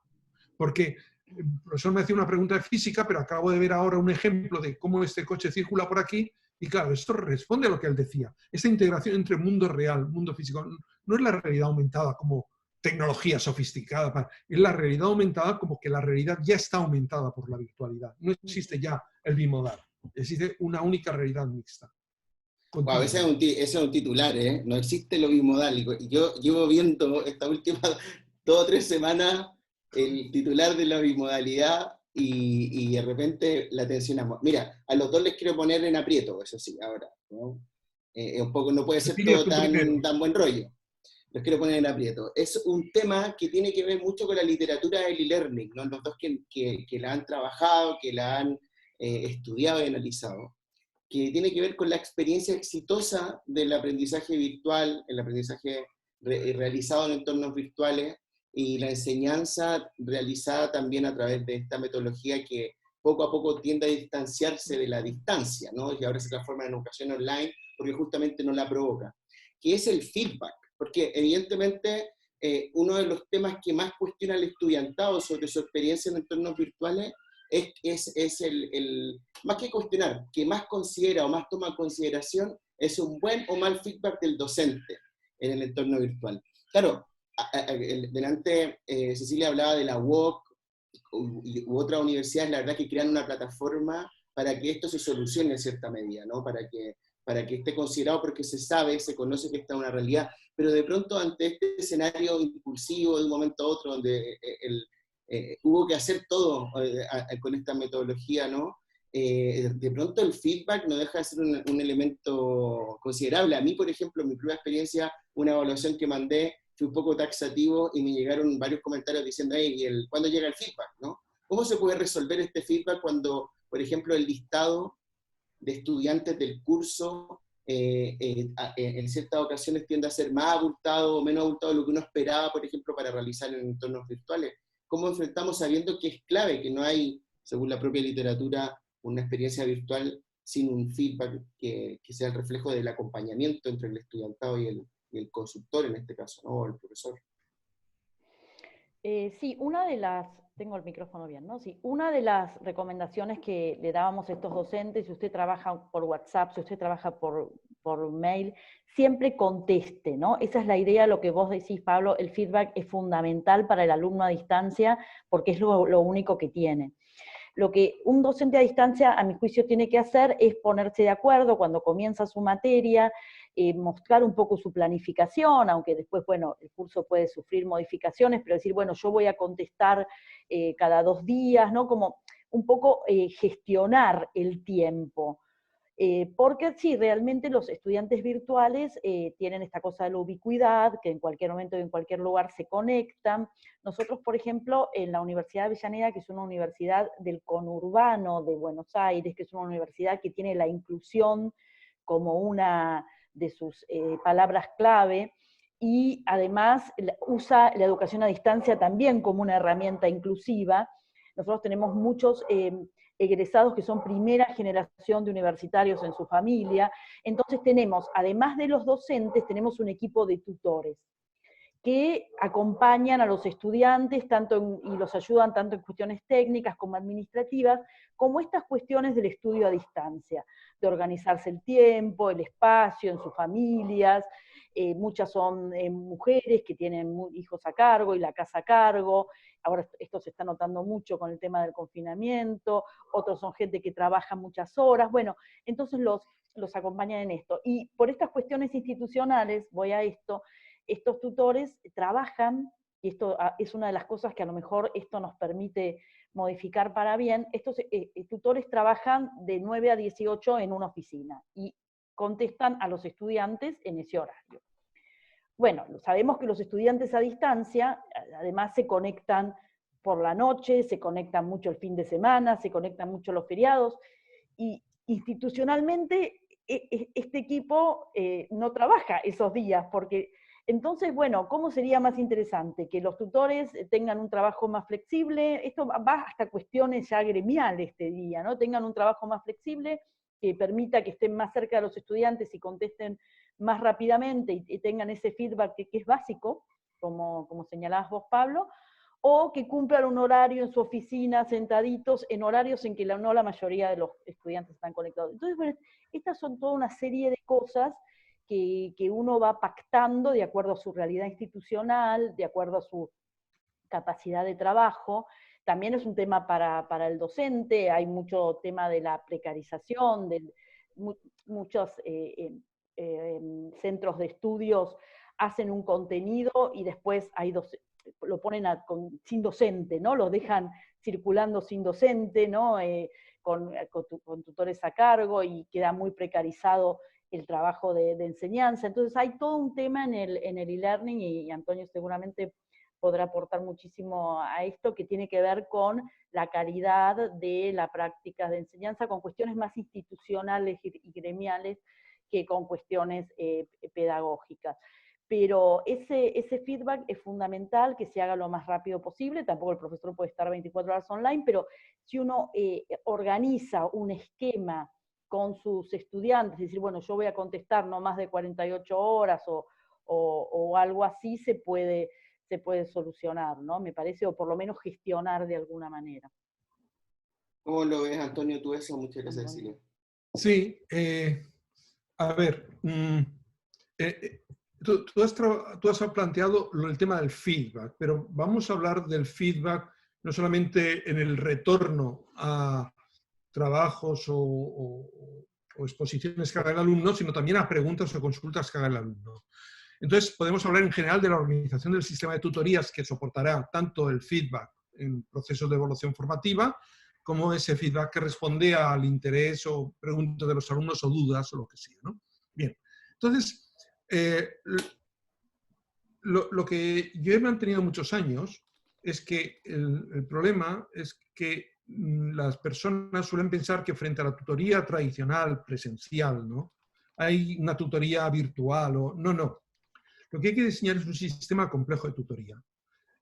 porque el profesor me hacía una pregunta de física, pero acabo de ver ahora un ejemplo de cómo este coche circula por aquí. Y claro, esto responde a lo que él decía. Esta integración entre mundo real, mundo físico, no es la realidad aumentada como tecnología sofisticada, es la realidad aumentada como que la realidad ya está aumentada por la virtualidad. No existe ya el bimodal, existe una única realidad mixta. Wow, ese es un titular, ¿eh? No existe lo bimodal. Y yo llevo viendo esta última 2 o 3 semanas el titular de la bimodalidad y de repente la tensionamos. Mira, a los dos les quiero poner en aprieto, eso sí, ahora, ¿no? Un poco, no puede ser todo tan buen rollo. Los quiero poner en aprieto. Es un tema que tiene que ver mucho con la literatura del e-learning, ¿no? Los dos que la han trabajado, que la han estudiado y analizado, que tiene que ver con la experiencia exitosa del aprendizaje virtual, el aprendizaje realizado en entornos virtuales, y la enseñanza realizada también a través de esta metodología que poco a poco tiende a distanciarse de la distancia, ¿no? Y ahora se transforma en educación online porque justamente no la provoca, que es el feedback, porque evidentemente uno de los temas que más cuestiona el estudiantado sobre su experiencia en entornos virtuales es más que cuestionar, que más considera o más toma en consideración es un buen o mal feedback del docente en el entorno virtual. Claro, delante Cecilia hablaba de la UOC u otras universidades, la verdad que crean una plataforma para que esto se solucione en cierta medida, ¿no? Para que esté considerado, porque se sabe, se conoce que esta es una realidad, pero de pronto ante este escenario impulsivo de un momento a otro, donde hubo que hacer todo con esta metodología, ¿no? De pronto el feedback no deja de ser un elemento considerable. A mí, por ejemplo, en mi primera experiencia, una evaluación que mandé fue un poco taxativo y me llegaron varios comentarios diciendo, hey, ¿cuándo llega el feedback, no? ¿Cómo se puede resolver este feedback cuando, por ejemplo, el listado de estudiantes del curso en ciertas ocasiones tiende a ser más abultado o menos abultado de lo que uno esperaba, por ejemplo, para realizar en entornos virtuales? ¿Cómo enfrentamos sabiendo que es clave, que no hay, según la propia literatura, una experiencia virtual sin un feedback que sea el reflejo del acompañamiento entre el estudiantado y el consultor en este caso, ¿no? O el profesor? Sí, una de las, tengo el micrófono bien, ¿no? Sí, una de las recomendaciones que le dábamos a estos docentes, si usted trabaja por WhatsApp, si usted trabaja por mail, siempre conteste, ¿no? Esa es la idea, lo que vos decís, Pablo, el feedback es fundamental para el alumno a distancia porque es lo único que tiene. Lo que un docente a distancia, a mi juicio, tiene que hacer es ponerse de acuerdo cuando comienza su materia, mostrar un poco su planificación, aunque después, bueno, el curso puede sufrir modificaciones, pero decir, bueno, yo voy a contestar cada 2 días, ¿no? Como un poco gestionar el tiempo. Porque sí, realmente los estudiantes virtuales tienen esta cosa de la ubicuidad, que en cualquier momento y en cualquier lugar se conectan. Nosotros, por ejemplo, en la Universidad de Avellaneda, que es una universidad del conurbano de Buenos Aires, que es una universidad que tiene la inclusión como una de sus palabras clave, y además usa la educación a distancia también como una herramienta inclusiva. Nosotros tenemos muchos egresados que son primera generación de universitarios en su familia. Entonces tenemos, además de los docentes, tenemos un equipo de tutores que acompañan a los estudiantes y los ayudan tanto en cuestiones técnicas como administrativas, como estas cuestiones del estudio a distancia, de organizarse el tiempo, el espacio en sus familias. Muchas son mujeres que tienen hijos a cargo y la casa a cargo. Ahora esto se está notando mucho con el tema del confinamiento. Otros son gente que trabaja muchas horas. Bueno, entonces los acompañan en esto. Y por estas cuestiones institucionales, voy a esto, estos tutores trabajan, y esto es una de las cosas que a lo mejor esto nos permite modificar para bien, estos tutores trabajan de 9 a 18 en una oficina y contestan a los estudiantes en ese horario. Bueno, sabemos que los estudiantes a distancia, además se conectan por la noche, se conectan mucho el fin de semana, se conectan mucho los feriados, y institucionalmente este equipo no trabaja esos días, porque entonces, bueno, ¿cómo sería más interesante? Que los tutores tengan un trabajo más flexible, esto va hasta cuestiones ya gremiales este día, ¿no? Tengan un trabajo más flexible que permita que estén más cerca de los estudiantes y contesten más rápidamente y tengan ese feedback que es básico, como señalabas vos, Pablo, o que cumplan un horario en su oficina, sentaditos, en horarios en que no la mayoría de los estudiantes están conectados. Entonces, bueno, estas son toda una serie de cosas que uno va pactando de acuerdo a su realidad institucional, de acuerdo a su capacidad de trabajo. También es un tema para el docente, hay mucho tema de la precarización, muchos centros de estudios hacen un contenido y después lo ponen sin docente, ¿no? Los dejan circulando sin docente, ¿no? Con tutores a cargo, y queda muy precarizado el trabajo de enseñanza. Entonces hay todo un tema en el e-learning, y Antonio seguramente podrá aportar muchísimo a esto, que tiene que ver con la calidad de la práctica de enseñanza, con cuestiones más institucionales y gremiales que con cuestiones pedagógicas. Pero ese feedback es fundamental, que se haga lo más rápido posible. Tampoco el profesor puede estar 24 horas online, pero si uno organiza un esquema con sus estudiantes, es decir, bueno, yo voy a contestar no más de 48 horas o algo así, se puede se puede solucionar, ¿no? Me parece, o por lo menos gestionar de alguna manera. ¿Cómo lo ves, Antonio, tú eso? Muchas gracias, Cecilia. Sí, a ver, tú has planteado el tema del feedback, pero vamos a hablar del feedback no solamente en el retorno a trabajos o exposiciones que haga el alumno, sino también a preguntas o consultas que haga el alumno. Entonces, podemos hablar en general de la organización del sistema de tutorías que soportará tanto el feedback en procesos de evaluación formativa, como ese feedback que responde al interés o preguntas de los alumnos o dudas o lo que sea, ¿no? Bien, entonces, lo que yo he mantenido muchos años es que el problema es que las personas suelen pensar que frente a la tutoría tradicional, presencial, ¿no? Hay una tutoría virtual o... No. Lo que hay que diseñar es un sistema complejo de tutoría.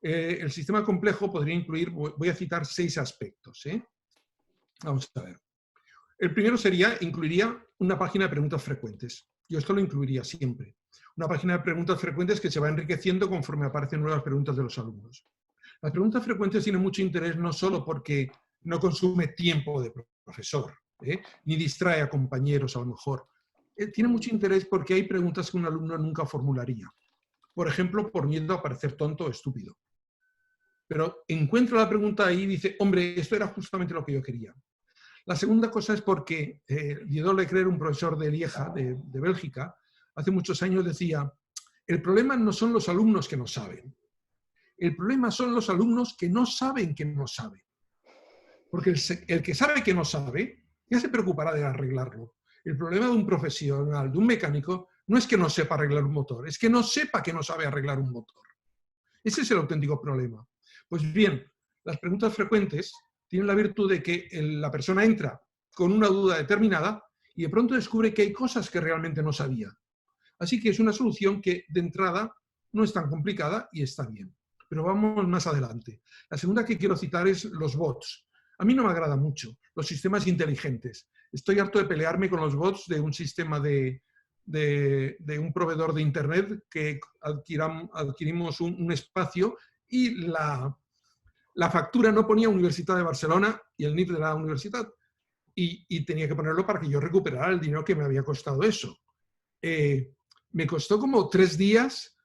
El sistema complejo podría incluir, voy a citar 6 aspectos. Vamos a ver. El primero incluiría una página de preguntas frecuentes. Yo esto lo incluiría siempre. Una página de preguntas frecuentes que se va enriqueciendo conforme aparecen nuevas preguntas de los alumnos. Las preguntas frecuentes tienen mucho interés no solo porque no consume tiempo de profesor, ni distrae a compañeros a lo mejor. Tiene mucho interés porque hay preguntas que un alumno nunca formularía. Por ejemplo, por miedo a parecer tonto o estúpido. Pero encuentra la pregunta ahí y dice, hombre, esto era justamente lo que yo quería. La segunda cosa es porque Dieudonné Leclerc, un profesor de Lieja, de Bélgica, hace muchos años decía, el problema no son los alumnos que no saben, el problema son los alumnos que no saben que no saben. Porque el que sabe que no sabe, ya se preocupará de arreglarlo. El problema de un profesional, de un mecánico, no es que no sepa arreglar un motor, es que no sepa que no sabe arreglar un motor. Ese es el auténtico problema. Pues bien, las preguntas frecuentes tienen la virtud de que la persona entra con una duda determinada y de pronto descubre que hay cosas que realmente no sabía. Así que es una solución que de entrada no es tan complicada y está bien. Pero vamos más adelante. La segunda que quiero citar es los bots. A mí no me agrada mucho los sistemas inteligentes. Estoy harto de pelearme con los bots de un sistema de un proveedor de Internet que adquirimos un espacio y la factura no ponía Universitat de Barcelona y el NIF de la universidad. Y tenía que ponerlo para que yo recuperara el dinero que me había costado eso. Me costó como 3 días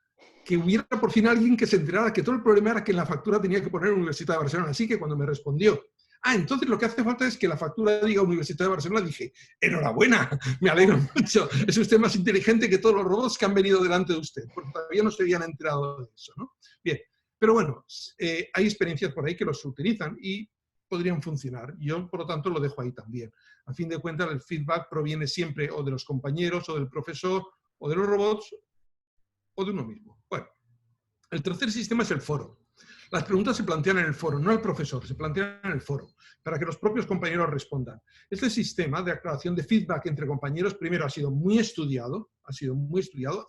que hubiera por fin alguien que se enterara que todo el problema era que en la factura tenía que poner Universitat de Barcelona. Así que cuando me respondió, entonces lo que hace falta es que la factura diga Universitat de Barcelona, dije, enhorabuena, me alegro mucho. Es usted más inteligente que todos los robots que han venido delante de usted, porque todavía no se habían enterado de eso, ¿no? Bien, pero bueno, hay experiencias por ahí que los utilizan y podrían funcionar. Yo, por lo tanto, lo dejo ahí también. A fin de cuentas, el feedback proviene siempre o de los compañeros, o del profesor, o de los robots, o de uno mismo. Bueno, el tercer sistema es el foro. Las preguntas se plantean en el foro, no al profesor, se plantean en el foro, para que los propios compañeros respondan. Este sistema de aclaración de feedback entre compañeros, primero, ha sido muy estudiado,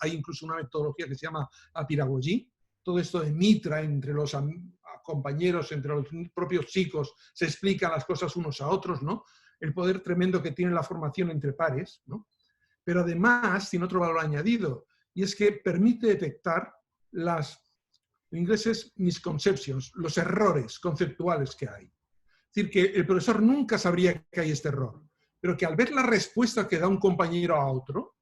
hay incluso una metodología que se llama apiragogí. Todo esto de mitra entre los compañeros, entre los propios chicos, se explican las cosas unos a otros, ¿no? El poder tremendo que tiene la formación entre pares, ¿no? Pero además tiene otro valor añadido, y es que permite detectar en inglés es misconceptions, los errores conceptuales que hay. Es decir, que el profesor nunca sabría que hay este error, pero que al ver la respuesta que da un compañero a otro,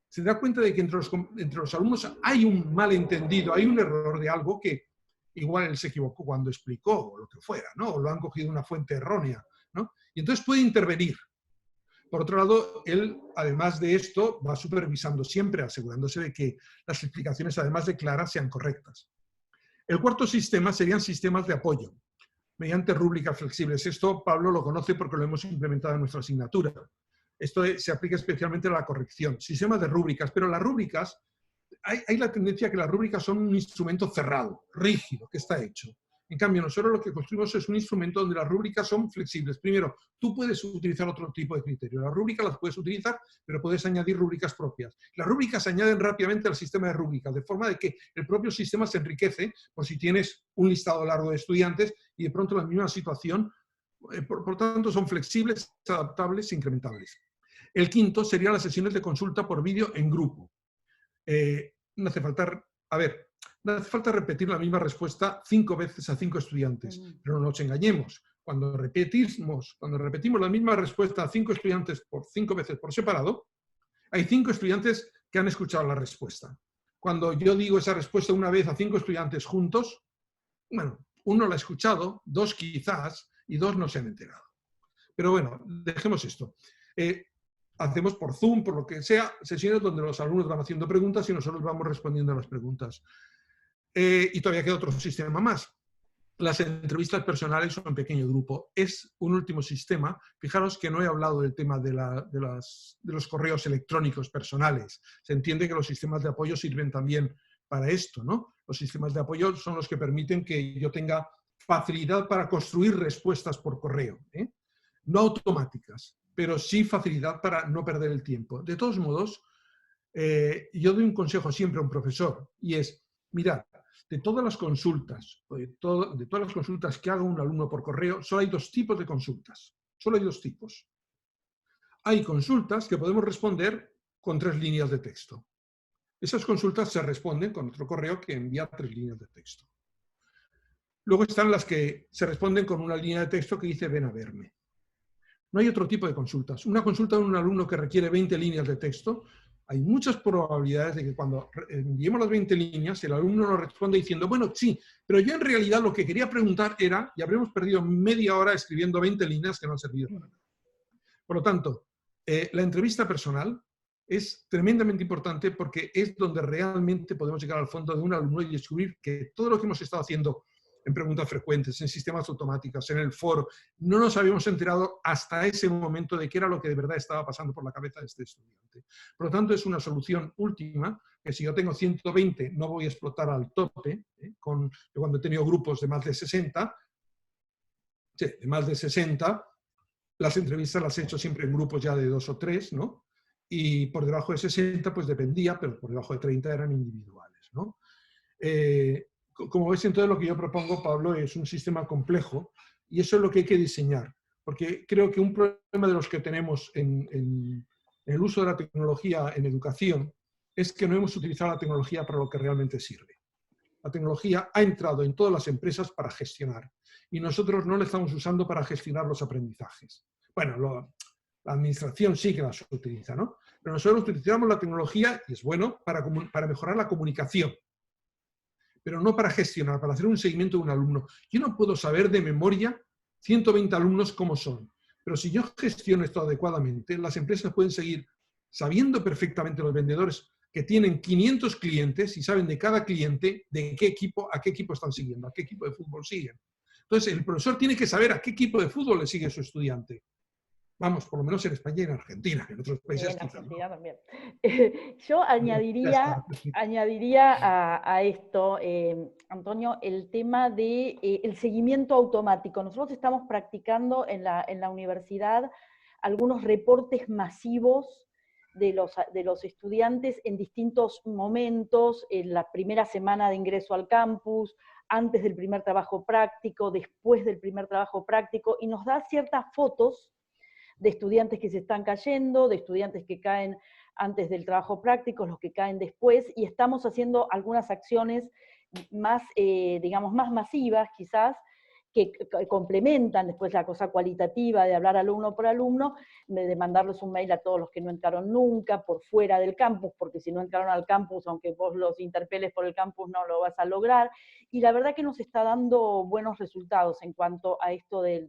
se da cuenta de que entre los alumnos hay un malentendido, hay un error de algo que igual él se equivocó cuando explicó, o lo que fuera, ¿no? O lo han cogido de una fuente errónea, ¿no? Y entonces puede intervenir. Por otro lado, él, además de esto, va supervisando siempre, asegurándose de que las explicaciones, además de claras, sean correctas. El cuarto sistema serían sistemas de apoyo, mediante rúbricas flexibles. Esto Pablo lo conoce porque lo hemos implementado en nuestra asignatura. Esto se aplica especialmente a la corrección. Sistemas de rúbricas, pero las rúbricas, hay la tendencia a que las rúbricas son un instrumento cerrado, rígido, que está hecho. En cambio, nosotros lo que construimos es un instrumento donde las rúbricas son flexibles. Primero, tú puedes utilizar otro tipo de criterio. Las rúbricas las puedes utilizar, pero puedes añadir rúbricas propias. Las rúbricas se añaden rápidamente al sistema de rúbricas, de forma de que el propio sistema se enriquece por si tienes un listado largo de estudiantes y de pronto la misma situación. Por tanto, son flexibles, adaptables e incrementables. El quinto serían las sesiones de consulta por vídeo en grupo. No hace falta... A ver, no hace falta repetir la misma respuesta 5 veces a 5 estudiantes, pero no nos engañemos. Cuando repetimos la misma respuesta a 5 estudiantes por 5 veces por separado, hay 5 estudiantes que han escuchado la respuesta. Cuando yo digo esa respuesta una vez a 5 estudiantes juntos, bueno, uno la ha escuchado, 2 quizás, y 2 no se han enterado. Pero bueno, dejemos esto. Hacemos por Zoom, por lo que sea, sesiones donde los alumnos van haciendo preguntas y nosotros vamos respondiendo a las preguntas. Y todavía queda otro sistema más. Las entrevistas personales son en pequeño grupo. Es un último sistema. Fijaros que no he hablado del tema de los correos electrónicos personales. Se entiende que los sistemas de apoyo sirven también para esto, ¿no? Los sistemas de apoyo son los que permiten que yo tenga facilidad para construir respuestas por correo, ¿eh? No automáticas, pero sí facilidad para no perder el tiempo. De todos modos, yo doy un consejo siempre a un profesor y es, mirad, de todas las consultas que haga un alumno por correo, solo hay 2 tipos de consultas. Solo hay 2 tipos. Hay consultas que podemos responder con 3 líneas de texto. Esas consultas se responden con otro correo que envía 3 líneas de texto. Luego están las que se responden con una línea de texto que dice ven a verme. No hay otro tipo de consultas. Una consulta de un alumno que requiere 20 líneas de texto, hay muchas probabilidades de que cuando enviemos las 20 líneas, el alumno nos responde diciendo, bueno, sí, pero yo en realidad lo que quería preguntar era, y habremos perdido media hora escribiendo 20 líneas que no han servido para nada. Por lo tanto, la entrevista personal es tremendamente importante porque es donde realmente podemos llegar al fondo de un alumno y descubrir que todo lo que hemos estado haciendo en preguntas frecuentes, en sistemas automáticos, en el foro, no nos habíamos enterado hasta ese momento de qué era lo que de verdad estaba pasando por la cabeza de este estudiante. Por lo tanto, es una solución última, que si yo tengo 120 no voy a explotar al tope, cuando he tenido grupos de más de 60, las entrevistas las he hecho siempre en grupos ya de 2 o 3, ¿no? Y por debajo de 60, pues dependía, pero por debajo de 30 eran individuales, ¿no? Como ves, entonces lo que yo propongo, Pablo, es un sistema complejo y eso es lo que hay que diseñar. Porque creo que un problema de los que tenemos en el uso de la tecnología en educación es que no hemos utilizado la tecnología para lo que realmente sirve. La tecnología ha entrado en todas las empresas para gestionar y nosotros no la estamos usando para gestionar los aprendizajes. Bueno, la administración sí que las utiliza, ¿no? Pero nosotros utilizamos la tecnología, y es bueno, para mejorar la comunicación, pero no para gestionar, para hacer un seguimiento de un alumno. Yo no puedo saber de memoria 120 alumnos cómo son, pero si yo gestiono esto adecuadamente, las empresas pueden seguir sabiendo perfectamente, los vendedores, que tienen 500 clientes y saben de cada cliente de qué equipo, a qué equipo están siguiendo, a qué equipo de fútbol siguen. Entonces, el profesor tiene que saber a qué equipo de fútbol le sigue su estudiante. Vamos, por lo menos en España y en Argentina, en otros países en Argentina ¿no? también. Yo añadiría a esto, Antonio, el tema de el seguimiento automático. Nosotros estamos practicando en la universidad algunos reportes masivos de los estudiantes en distintos momentos, en la primera semana de ingreso al campus, antes del primer trabajo práctico, después del primer trabajo práctico, y nos da ciertas fotos de estudiantes que se están cayendo, de estudiantes que caen antes del trabajo práctico, los que caen después, y estamos haciendo algunas acciones más, digamos, más masivas quizás, que complementan después la cosa cualitativa de hablar alumno por alumno, de mandarles un mail a todos los que no entraron nunca, por fuera del campus, porque si no entraron al campus, aunque vos los interpeles por el campus, no lo vas a lograr. Y la verdad que nos está dando buenos resultados en cuanto a esto del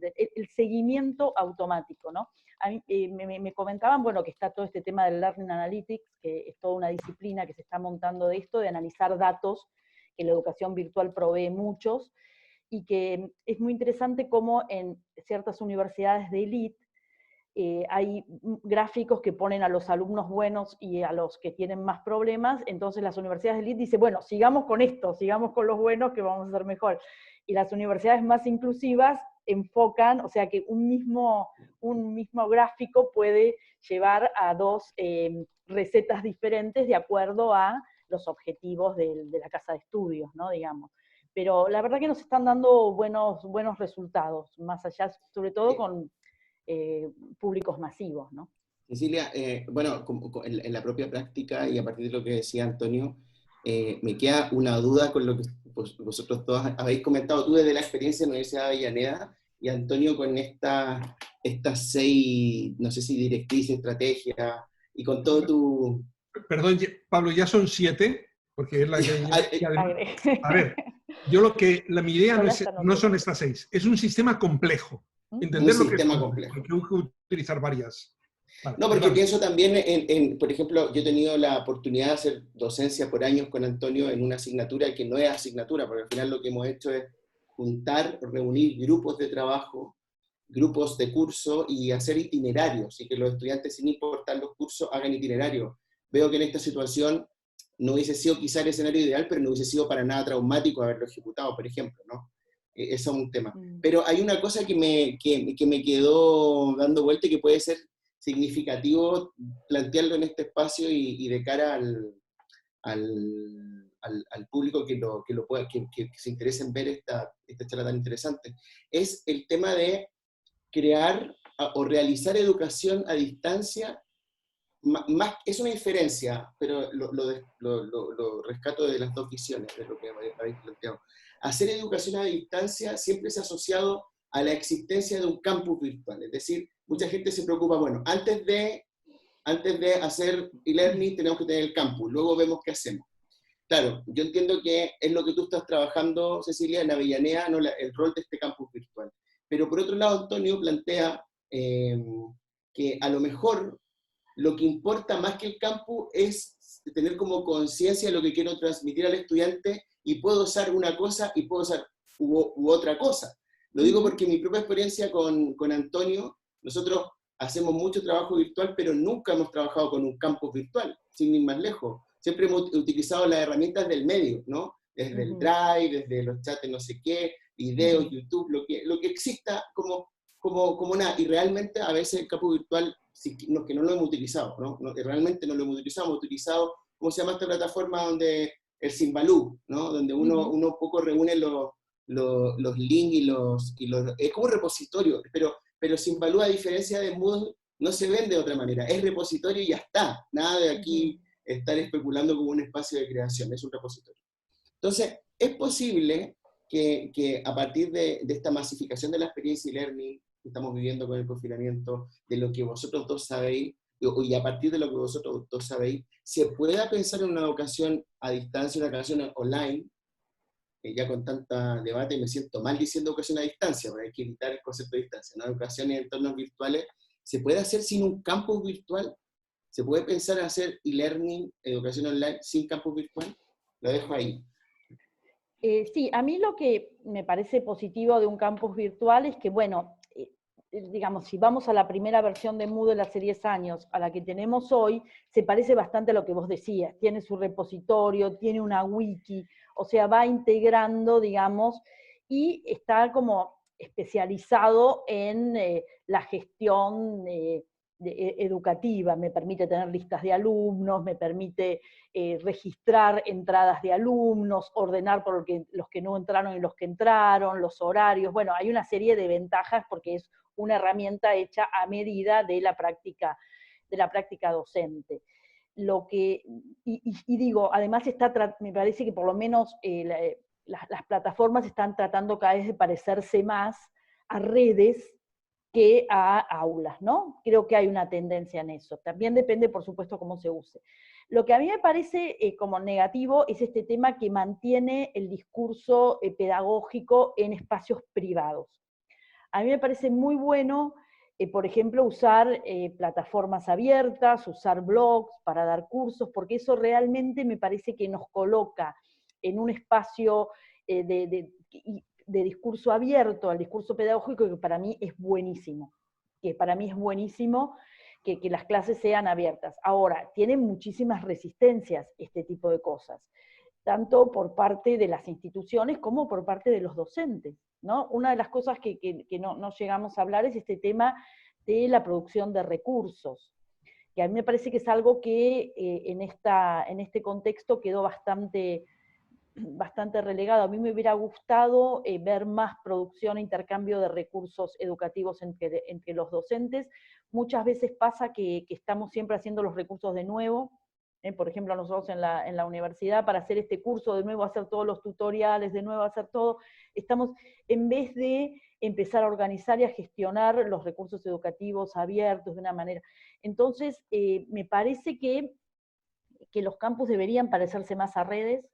seguimiento automático, ¿no? A mí, me comentaban, bueno, que está todo este tema del Learning Analytics, que es toda una disciplina que se está montando de esto, de analizar datos, que la educación virtual provee muchos, y que es muy interesante cómo en ciertas universidades de élite hay gráficos que ponen a los alumnos buenos y a los que tienen más problemas, entonces las universidades de élite dicen, bueno, sigamos con esto, sigamos con los buenos que vamos a hacer mejor. Y las universidades más inclusivas enfocan, o sea que un mismo gráfico puede llevar a 2 recetas diferentes de acuerdo a los objetivos de la casa de estudios, ¿no? Digamos. Pero la verdad que nos están dando buenos resultados, más allá, sobre todo con públicos masivos, ¿no? Cecilia, bueno, en la propia práctica y a partir de lo que decía Antonio, me queda una duda con lo que vosotros todos habéis comentado, tú desde la experiencia en la Universidad de Avellaneda, y Antonio con estas 6, no sé si directrices, estrategias, y con todo tu... Perdón, Pablo, ya son 7, porque es la que... A ver, mi idea no son estas 6, es un sistema complejo. Entender lo que es complejo. Porque hay que utilizar varias. Vale, no, porque pienso también por ejemplo, yo he tenido la oportunidad de hacer docencia por años con Antonio en una asignatura que no es asignatura, porque al final lo que hemos hecho es juntar, reunir grupos de trabajo, grupos de curso y hacer itinerarios, y que los estudiantes, sin importar los cursos, hagan itinerarios. Veo que en esta situación no hubiese sido quizá el escenario ideal, pero no hubiese sido para nada traumático haberlo ejecutado, por ejemplo, ¿no? Eso es un tema. Pero hay una cosa que me quedó dando vuelta y que puede ser significativo plantearlo en este espacio y de cara al público que se interese en ver esta charla tan interesante, es el tema de crear o realizar educación a distancia. Más, es una diferencia, pero lo rescato de las dos visiones de lo que habéis planteado. Hacer educación a distancia siempre se ha asociado a la existencia de un campus virtual, es decir, mucha gente se preocupa, bueno, antes de hacer e-learning tenemos que tener el campus, luego vemos qué hacemos. Claro, yo entiendo que es lo que tú estás trabajando, Cecilia, en Avellaneda, ¿no? El rol de este campus virtual. Pero por otro lado, Antonio plantea que a lo mejor lo que importa más que el campus es tener como conciencia de lo que quiero transmitir al estudiante, y puedo usar una cosa y puedo usar u otra cosa. Lo digo porque en mi propia experiencia con Antonio, nosotros hacemos mucho trabajo virtual, pero nunca hemos trabajado con un campus virtual, sin ir más lejos. Siempre hemos utilizado las herramientas del medio, ¿no? Desde el Drive, desde los chats no sé qué, videos, YouTube, lo que exista como nada. Y realmente a veces el campus virtual, que no lo hemos utilizado, ¿no? Realmente no lo hemos utilizado, ¿cómo se llama esta plataforma donde el Simbalú, ¿no? Donde uno poco reúne los links y los es como un repositorio, pero Simbalú, a diferencia de Moodle, no se vende de otra manera, es repositorio y ya está, nada de aquí estar especulando como un espacio de creación, es un repositorio. Entonces, es posible que a partir de esta masificación de la experiencia y learning que estamos viviendo con el confinamiento, de lo que vosotros dos sabéis, y a partir de lo que vosotros dos sabéis, se pueda pensar en una educación a distancia, una educación online. Ya con tanta debate me siento mal diciendo educación a distancia, porque hay que evitar el concepto de distancia, ¿no? Educación en entornos virtuales, ¿se puede hacer sin un campus virtual? ¿Se puede pensar en hacer e-learning, educación online, sin campus virtual? Lo dejo ahí. Sí, a mí lo que me parece positivo de un campus virtual es que, bueno, digamos, si vamos a la primera versión de Moodle hace 10 años, a la que tenemos hoy, se parece bastante a lo que vos decías. Tiene su repositorio, tiene una wiki, o sea, va integrando, digamos, y está como especializado en la gestión educativa. Me permite tener listas de alumnos, me permite registrar entradas de alumnos, ordenar por los que no entraron y los que entraron, los horarios. Bueno, hay una serie de ventajas porque es una herramienta hecha a medida de la práctica docente. Lo que, y digo, además me parece que por lo menos las plataformas están tratando cada vez de parecerse más a redes que a aulas, ¿no? Creo que hay una tendencia en eso. También depende, por supuesto, cómo se use. Lo que a mí me parece como negativo es este tema que mantiene el discurso pedagógico en espacios privados. A mí me parece muy bueno, por ejemplo, usar plataformas abiertas, usar blogs para dar cursos, porque eso realmente me parece que nos coloca en un espacio de discurso abierto al discurso pedagógico, que para mí es buenísimo. Que las clases sean abiertas. Ahora, tienen muchísimas resistencias este tipo de cosas, tanto por parte de las instituciones como por parte de los docentes, ¿no? Una de las cosas que no llegamos a hablar es este tema de la producción de recursos, que a mí me parece que es algo que en este contexto quedó bastante relegado. A mí me hubiera gustado ver más producción e intercambio de recursos educativos entre los docentes. Muchas veces pasa que estamos siempre haciendo los recursos de nuevo, Por ejemplo, nosotros en la universidad, para hacer este curso, de nuevo hacer todos los tutoriales, de nuevo hacer todo, estamos, en vez de empezar a organizar y a gestionar los recursos educativos abiertos de una manera. Entonces, me parece que los campus deberían parecerse más a redes,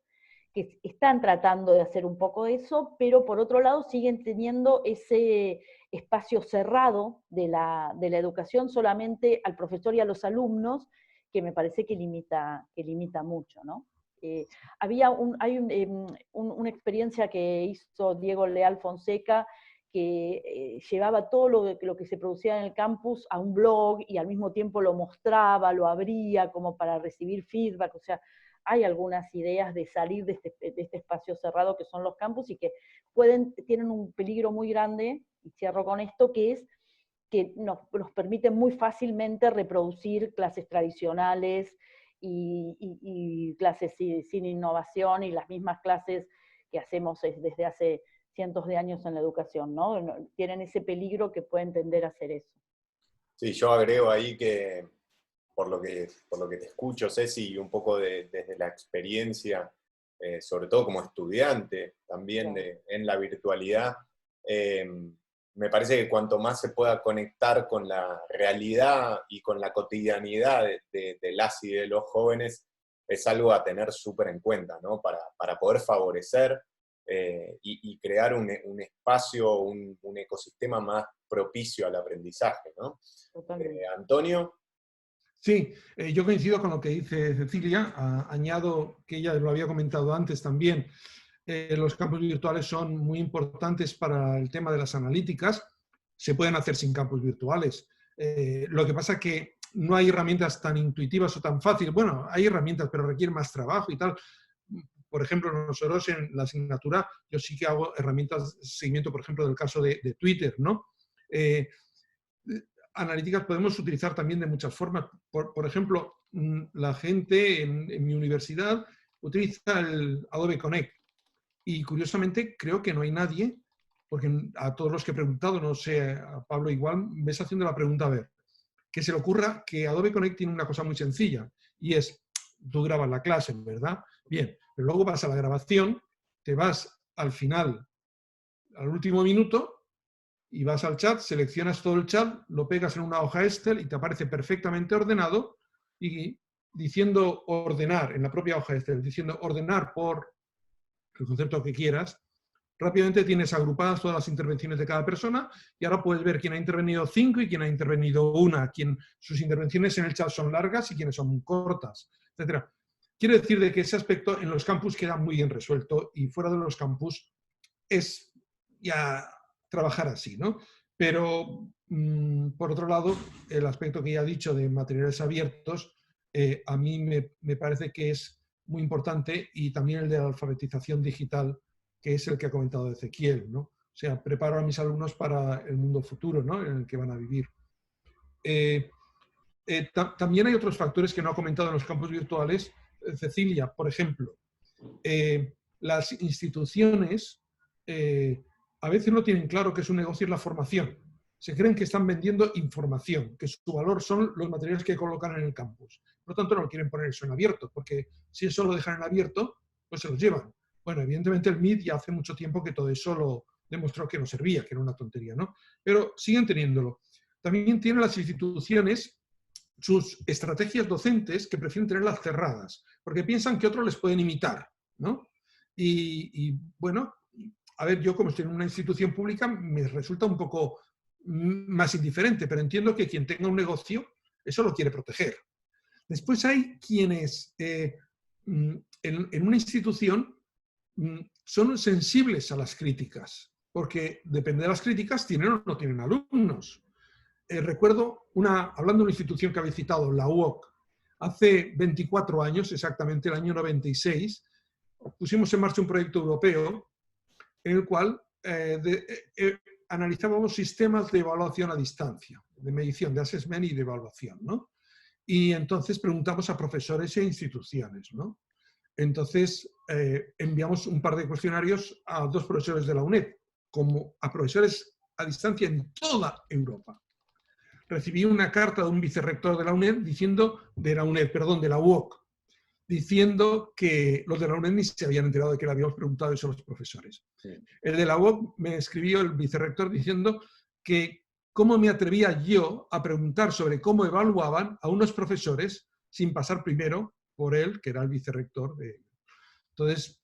que están tratando de hacer un poco de eso, pero por otro lado siguen teniendo ese espacio cerrado de la educación solamente al profesor y a los alumnos, que me parece que limita mucho, ¿no? Hay una experiencia que hizo Diego Leal Fonseca, que llevaba todo lo que se producía en el campus a un blog y al mismo tiempo lo mostraba, lo abría como para recibir feedback. O sea, hay algunas ideas de salir de este espacio cerrado que son los campus y que tienen un peligro muy grande, y cierro con esto, que es que nos permiten muy fácilmente reproducir clases tradicionales y clases sin innovación, y las mismas clases que hacemos desde hace cientos de años en la educación, ¿no? Tienen ese peligro que pueden tender a hacer eso. Sí, yo agrego ahí que, por lo que te escucho, Ceci, y un poco desde la experiencia, sobre todo como estudiante también en la virtualidad, me parece que cuanto más se pueda conectar con la realidad y con la cotidianidad de las y de los jóvenes, es algo a tener súper en cuenta, ¿no? Para poder favorecer y crear un espacio, un ecosistema más propicio al aprendizaje, ¿no? Antonio. Sí, yo coincido con lo que dice Cecilia. Añado que ella lo había comentado antes también. Los campus virtuales son muy importantes para el tema de las analíticas. Se pueden hacer sin campus virtuales. Lo que pasa es que no hay herramientas tan intuitivas o tan fáciles. Bueno, hay herramientas, pero requieren más trabajo y tal. Por ejemplo, nosotros en la asignatura, yo sí que hago herramientas de seguimiento, por ejemplo, del caso de Twitter, ¿no? Analíticas podemos utilizar también de muchas formas. Por ejemplo, la gente en mi universidad utiliza el Adobe Connect. Y curiosamente creo que no hay nadie, porque a todos los que he preguntado, no sé, a Pablo igual, me ves haciendo la pregunta, a ver, que se le ocurra que Adobe Connect tiene una cosa muy sencilla, y es, tú grabas la clase, ¿verdad? Bien, pero luego vas a la grabación, te vas al final, al último minuto, y vas al chat, seleccionas todo el chat, lo pegas en una hoja Excel y te aparece perfectamente ordenado, y diciendo ordenar, en la propia hoja Excel, diciendo ordenar por el concepto que quieras, rápidamente tienes agrupadas todas las intervenciones de cada persona, y ahora puedes ver quién ha intervenido 5 y quién ha intervenido 1, sus intervenciones en el chat son largas y quiénes son cortas, etc. Quiere decir de que ese aspecto en los campus queda muy bien resuelto, y fuera de los campus es ya trabajar así, ¿no? Pero, por otro lado, el aspecto que ya he dicho de materiales abiertos, a mí me parece que es muy importante, y también el de la alfabetización digital, que es el que ha comentado Ezequiel, ¿no? O sea, preparo a mis alumnos para el mundo futuro, ¿no?, en el que van a vivir. También hay otros factores que no ha comentado en los campus virtuales, Cecilia. Por ejemplo, las instituciones a veces no tienen claro que su negocio es la formación. Se creen que están vendiendo información, que su valor son los materiales que colocan en el campus. Por lo tanto, no quieren poner eso en abierto, porque si eso lo dejan en abierto, pues se los llevan. Bueno, evidentemente el MIT ya hace mucho tiempo que todo eso lo demostró que no servía, que era una tontería, ¿no? Pero siguen teniéndolo. También tienen las instituciones sus estrategias docentes que prefieren tenerlas cerradas, porque piensan que otros les pueden imitar, ¿no? Y bueno, a ver, yo como estoy en una institución pública me resulta un poco más indiferente, pero entiendo que quien tenga un negocio, eso lo quiere proteger. Después hay quienes en una institución son sensibles a las críticas, porque depende de las críticas, tienen o no tienen alumnos. Recuerdo, hablando de una institución que habéis citado, la UOC, hace 24 años, exactamente el año 96, pusimos en marcha un proyecto europeo en el cual analizábamos sistemas de evaluación a distancia, de medición, de assessment y de evaluación, ¿no? Y entonces preguntamos a profesores e instituciones, ¿no? Entonces enviamos un par de cuestionarios a 2 profesores de la UNED, como a profesores a distancia en toda Europa. Recibí una carta de un vicerrector de la UNED de la UOC, diciendo que los de la UNED ni se habían enterado de que le habíamos preguntado eso a los profesores. Sí. El de la UOC me escribió el vicerrector diciendo que cómo me atrevía yo a preguntar sobre cómo evaluaban a unos profesores sin pasar primero por él, que era el vicerrector. Entonces,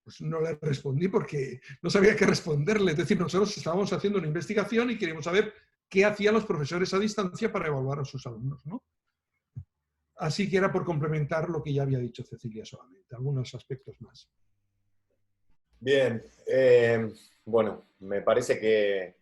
pues no le respondí porque no sabía qué responderle. Es decir, nosotros estábamos haciendo una investigación y queríamos saber qué hacían los profesores a distancia para evaluar a sus alumnos, ¿no? Así que era por complementar lo que ya había dicho Cecilia solamente, algunos aspectos más. Bien, bueno, me parece que,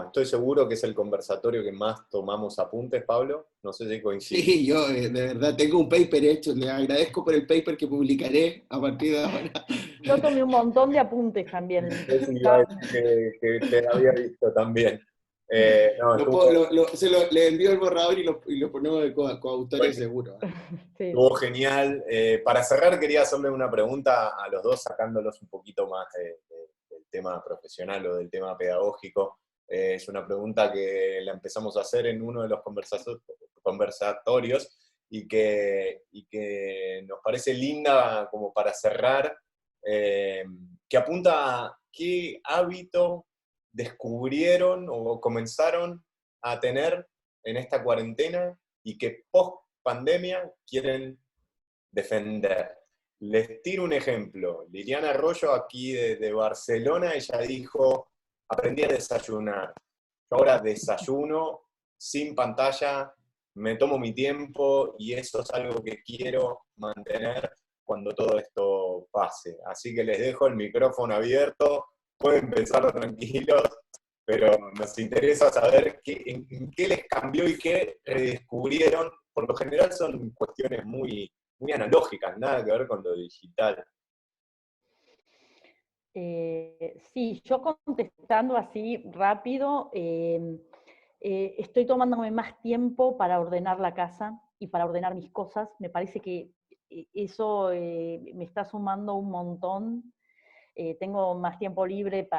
estoy seguro que es el conversatorio que más tomamos apuntes, Pablo, no sé si coincide. Sí, yo de verdad tengo un paper hecho, le agradezco por el paper que publicaré a partir de ahora. Yo tomé un montón de apuntes también. Que te había visto también. Le envío el borrador y lo ponemos de coautores seguro. Sí. Estuvo genial. Para cerrar, quería hacerle una pregunta a los dos, sacándolos un poquito más del tema profesional o del tema pedagógico. Es una pregunta que la empezamos a hacer en uno de los conversatorios y que nos parece linda como para cerrar, que apunta a qué hábito descubrieron o comenzaron a tener en esta cuarentena y que post pandemia quieren defender. Les tiro un ejemplo. Liliana Arroyo, aquí de Barcelona, ella dijo: aprendí a desayunar. Yo ahora desayuno sin pantalla, me tomo mi tiempo y eso es algo que quiero mantener cuando todo esto pase. Así que les dejo el micrófono abierto. Pueden pensar tranquilos, pero nos interesa saber en qué les cambió y qué redescubrieron. Por lo general son cuestiones muy, muy analógicas, nada que ver con lo digital. Sí, yo contestando así rápido, estoy tomándome más tiempo para ordenar la casa y para ordenar mis cosas. Me parece que eso me está sumando un montón. Tengo más tiempo libre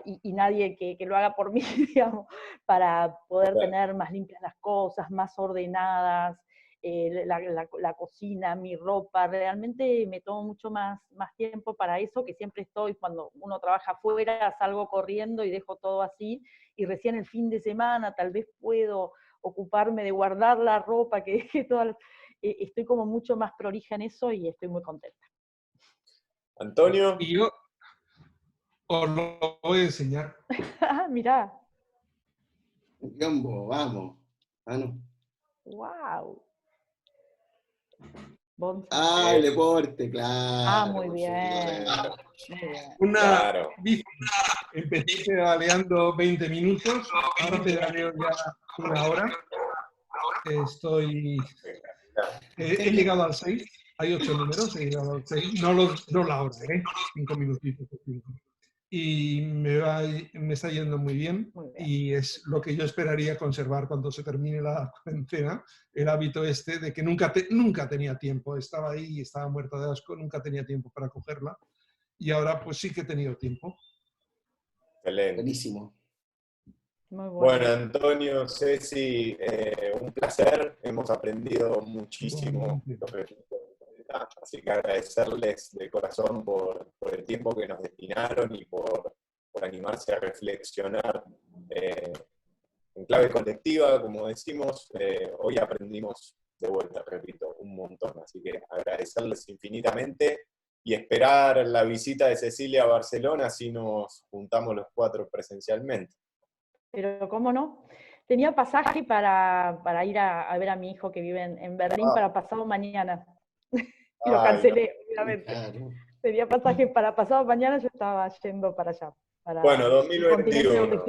y nadie que lo haga por mí, digamos, para poder tener más limpias las cosas, más ordenadas, la cocina, mi ropa. Realmente me tomo mucho más tiempo para eso, que siempre estoy, cuando uno trabaja afuera, salgo corriendo y dejo todo así, y recién el fin de semana tal vez puedo ocuparme de guardar la ropa que dejé toda. Estoy como mucho más prolija en eso y estoy muy contenta. Antonio. Y yo os lo voy a enseñar. Mirá. Gambo, vamos. No. Wow. El deporte, claro. Muy bien. Empecé pedaleando 20 minutos, ahora pedaleo ya una hora. He llegado al 6, hay 8 números, he llegado al 6, no la hora, 5 minutitos. Y me está yendo muy bien, y es lo que yo esperaría conservar cuando se termine la cuarentena, el hábito de que nunca tenía tiempo, estaba ahí y estaba muerta de asco, nunca tenía tiempo para cogerla, y ahora pues sí que he tenido tiempo. Excelente. Buenísimo. Muy bueno, Antonio, Ceci, un placer, hemos aprendido muchísimo. Así que agradecerles de corazón por el tiempo que nos destinaron y por animarse a reflexionar en clave colectiva, como decimos. Hoy aprendimos, de vuelta, repito, un montón. Así que agradecerles infinitamente y esperar la visita de Cecilia a Barcelona, así nos juntamos los 4 presencialmente. Pero cómo no. Tenía pasaje para ir a ver a mi hijo que vive en Berlín para pasado mañana. Y lo cancelé, obviamente. Claro. Tenía pasaje para pasado mañana, yo estaba yendo para allá. Bueno, 2021.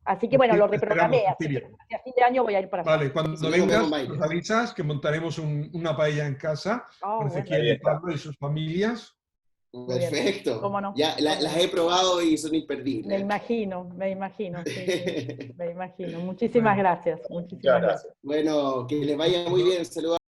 Así que bueno, lo reprogramé. Así que a fin de año voy a ir para allá. Vale, cuando vengas, nos avisas que montaremos una paella en casa con Ezequiel y Pablo y sus familias. Perfecto. ¿Cómo no? Ya las he probado y son imperdibles. Me imagino, sí, me imagino. Muchísimas gracias. Bueno, que les vaya muy bien. Saludos.